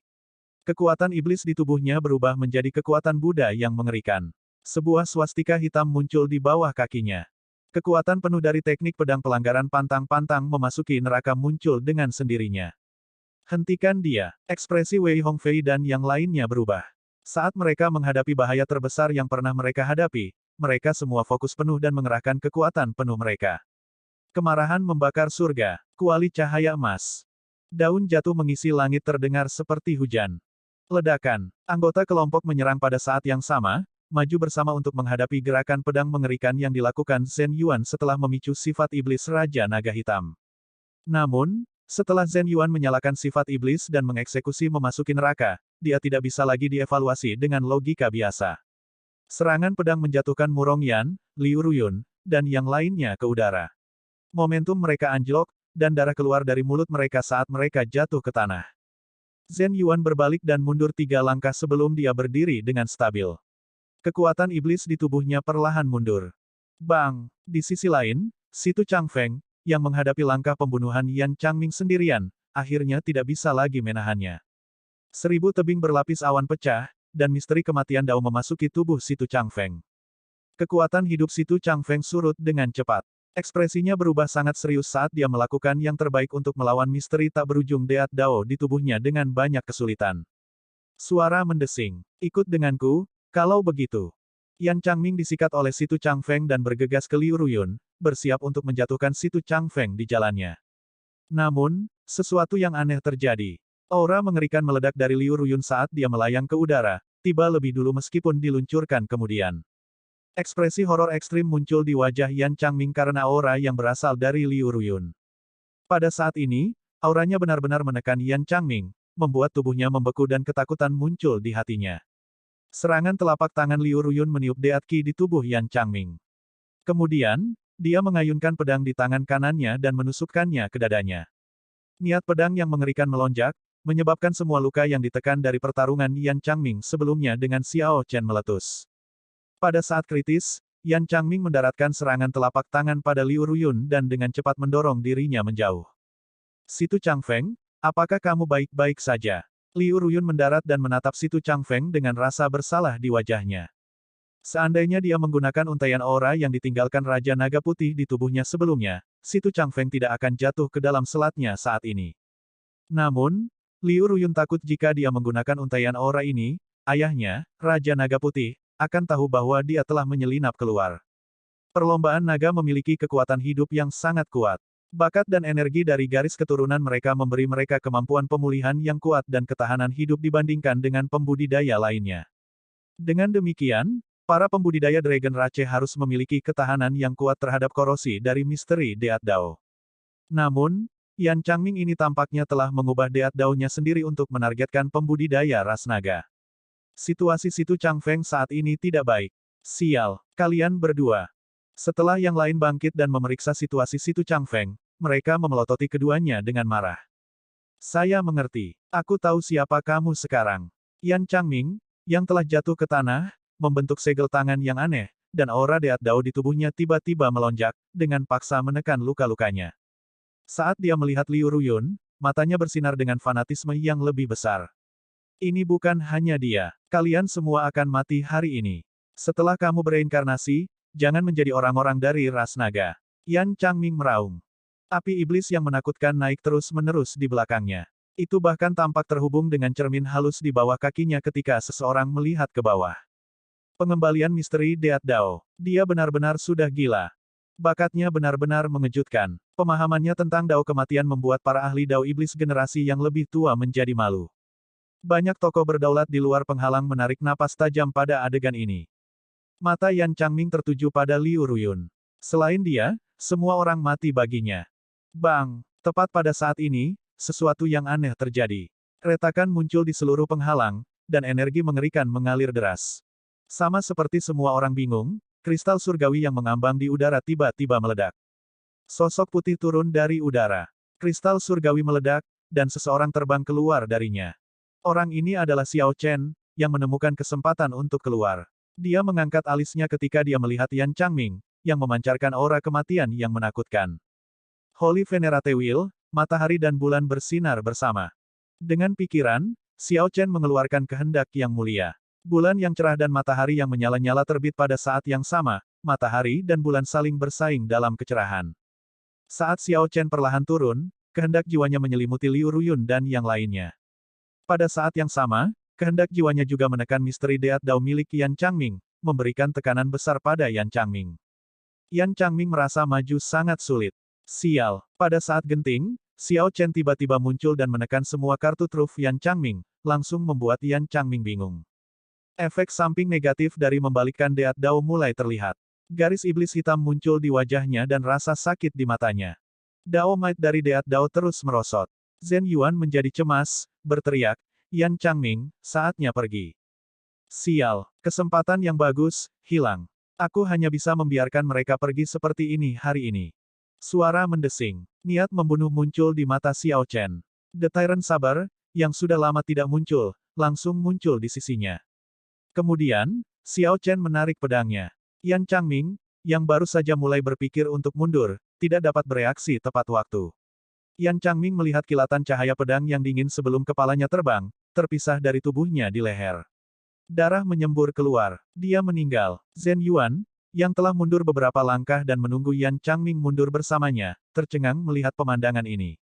Kekuatan iblis di tubuhnya berubah menjadi kekuatan Buddha yang mengerikan. Sebuah swastika hitam muncul di bawah kakinya. Kekuatan penuh dari teknik pedang pelanggaran pantang-pantang memasuki neraka muncul dengan sendirinya. Hentikan dia. Ekspresi Wei Hongfei dan yang lainnya berubah. Saat mereka menghadapi bahaya terbesar yang pernah mereka hadapi, mereka semua fokus penuh dan mengerahkan kekuatan penuh mereka. Kemarahan membakar surga. Kuali cahaya emas. Daun jatuh mengisi langit terdengar seperti hujan. Ledakan. Anggota kelompok menyerang pada saat yang sama, maju bersama untuk menghadapi gerakan pedang mengerikan yang dilakukan Zhen Yuan setelah memicu sifat iblis Raja Naga Hitam. Namun, setelah Zhen Yuan menyalakan sifat iblis dan mengeksekusi memasuki neraka, dia tidak bisa lagi dievaluasi dengan logika biasa. Serangan pedang menjatuhkan Murong Yan, Liu Ruyun, dan yang lainnya ke udara. Momentum mereka anjlok, dan darah keluar dari mulut mereka saat mereka jatuh ke tanah. Zhen Yuan berbalik dan mundur 3 langkah sebelum dia berdiri dengan stabil. Kekuatan iblis di tubuhnya perlahan mundur. Bang! Di sisi lain, Situ Changfeng, yang menghadapi langkah pembunuhan Yan Changming sendirian, akhirnya tidak bisa lagi menahannya. 1000 tebing berlapis awan pecah, dan misteri kematian Dao memasuki tubuh Situ Changfeng. Kekuatan hidup Situ Changfeng surut dengan cepat. Ekspresinya berubah sangat serius saat dia melakukan yang terbaik untuk melawan misteri tak berujung Deat Dao di tubuhnya dengan banyak kesulitan. Suara mendesing. Ikut denganku, kalau begitu. Yan Changming disikat oleh Situ Changfeng dan bergegas ke Liu Ruyun, bersiap untuk menjatuhkan Situ Changfeng di jalannya. Namun, sesuatu yang aneh terjadi. Aura mengerikan meledak dari Liu Ruyun saat dia melayang ke udara, tiba lebih dulu meskipun diluncurkan kemudian. Ekspresi horor ekstrim muncul di wajah Yan Changming karena aura yang berasal dari Liu Ruyun. Pada saat ini, auranya benar-benar menekan Yan Changming, membuat tubuhnya membeku dan ketakutan muncul di hatinya. Serangan telapak tangan Liu Ruyun meniup Deat Qi di tubuh Yan Changming. Kemudian, dia mengayunkan pedang di tangan kanannya dan menusukkannya ke dadanya. Niat pedang yang mengerikan melonjak, menyebabkan semua luka yang ditekan dari pertarungan Yan Changming sebelumnya dengan Xiao Chen meletus. Pada saat kritis, Yan Changming mendaratkan serangan telapak tangan pada Liu Ruyun dan dengan cepat mendorong dirinya menjauh. Situ Changfeng, apakah kamu baik-baik saja? Liu Ruyun mendarat dan menatap Situ Changfeng dengan rasa bersalah di wajahnya. Seandainya dia menggunakan untaian aura yang ditinggalkan Raja Naga Putih di tubuhnya sebelumnya, Situ Changfeng tidak akan jatuh ke dalam selatnya saat ini. Namun, Liu Ruyun takut jika dia menggunakan untaian aura ini, ayahnya, Raja Naga Putih, akan tahu bahwa dia telah menyelinap keluar. Perlombaan naga memiliki kekuatan hidup yang sangat kuat. Bakat dan energi dari garis keturunan mereka memberi mereka kemampuan pemulihan yang kuat dan ketahanan hidup dibandingkan dengan pembudidaya lainnya. Dengan demikian, para pembudidaya Dragon Rache harus memiliki ketahanan yang kuat terhadap korosi dari misteri Deat Dao. Namun, Yan Changming ini tampaknya telah mengubah Deat Dao-nya sendiri untuk menargetkan pembudidaya ras naga. Situasi Situ Changfeng saat ini tidak baik. Sial, kalian berdua. Setelah yang lain bangkit dan memeriksa situasi Situ Changfeng, mereka memelototi keduanya dengan marah. Saya mengerti. Aku tahu siapa kamu sekarang. Yan Changming, yang telah jatuh ke tanah, membentuk segel tangan yang aneh, dan aura Deat Dao di tubuhnya tiba-tiba melonjak, dengan paksa menekan luka-lukanya. Saat dia melihat Liu Ruyun, matanya bersinar dengan fanatisme yang lebih besar. Ini bukan hanya dia. Kalian semua akan mati hari ini. Setelah kamu bereinkarnasi, jangan menjadi orang-orang dari ras naga. Yan Changming meraung. Api iblis yang menakutkan naik terus-menerus di belakangnya. Itu bahkan tampak terhubung dengan cermin halus di bawah kakinya ketika seseorang melihat ke bawah. Pengembalian misteri Deat Dao. Dia benar-benar sudah gila. Bakatnya benar-benar mengejutkan. Pemahamannya tentang Dao kematian membuat para ahli Dao iblis generasi yang lebih tua menjadi malu. Banyak tokoh berdaulat di luar penghalang menarik napas tajam pada adegan ini. Mata Yan Changming tertuju pada Liu Ruyun. Selain dia, semua orang mati baginya. Bang! Tepat pada saat ini, sesuatu yang aneh terjadi. Retakan muncul di seluruh penghalang, dan energi mengerikan mengalir deras. Sama seperti semua orang bingung, kristal surgawi yang mengambang di udara tiba-tiba meledak. Sosok putih turun dari udara. Kristal surgawi meledak, dan seseorang terbang keluar darinya. Orang ini adalah Xiao Chen, yang menemukan kesempatan untuk keluar. Dia mengangkat alisnya ketika dia melihat Yan Changming, yang memancarkan aura kematian yang menakutkan. Holy Venerate Wheel, matahari dan bulan bersinar bersama. Dengan pikiran, Xiao Chen mengeluarkan kehendak yang mulia. Bulan yang cerah dan matahari yang menyala-nyala terbit pada saat yang sama, matahari dan bulan saling bersaing dalam kecerahan. Saat Xiao Chen perlahan turun, kehendak jiwanya menyelimuti Liu Ruyun dan yang lainnya. Pada saat yang sama, kehendak jiwanya juga menekan misteri Deat Dao milik Yan Changming, memberikan tekanan besar pada Yan Changming. Yan Changming merasa maju sangat sulit. Sial, pada saat genting, Xiao Chen tiba-tiba muncul dan menekan semua kartu truf Yan Changming, langsung membuat Yan Changming bingung. Efek samping negatif dari membalikkan Deat Dao mulai terlihat. Garis iblis hitam muncul di wajahnya dan rasa sakit di matanya. Dao Might dari Deat Dao terus merosot. Zhen Yuan menjadi cemas, berteriak, Yan Changming, saatnya pergi. Sial, kesempatan yang bagus, hilang. Aku hanya bisa membiarkan mereka pergi seperti ini hari ini. Suara mendesing. Niat membunuh muncul di mata Xiao Chen. The Tyrant Saber, yang sudah lama tidak muncul, langsung muncul di sisinya. Kemudian, Xiao Chen menarik pedangnya. Yan Changming, yang baru saja mulai berpikir untuk mundur, tidak dapat bereaksi tepat waktu. Yan Changming melihat kilatan cahaya pedang yang dingin sebelum kepalanya terbang, terpisah dari tubuhnya di leher. Darah menyembur keluar. Dia meninggal. Zhen Yuan, yang telah mundur beberapa langkah dan menunggu Yan Changming mundur bersamanya, tercengang melihat pemandangan ini.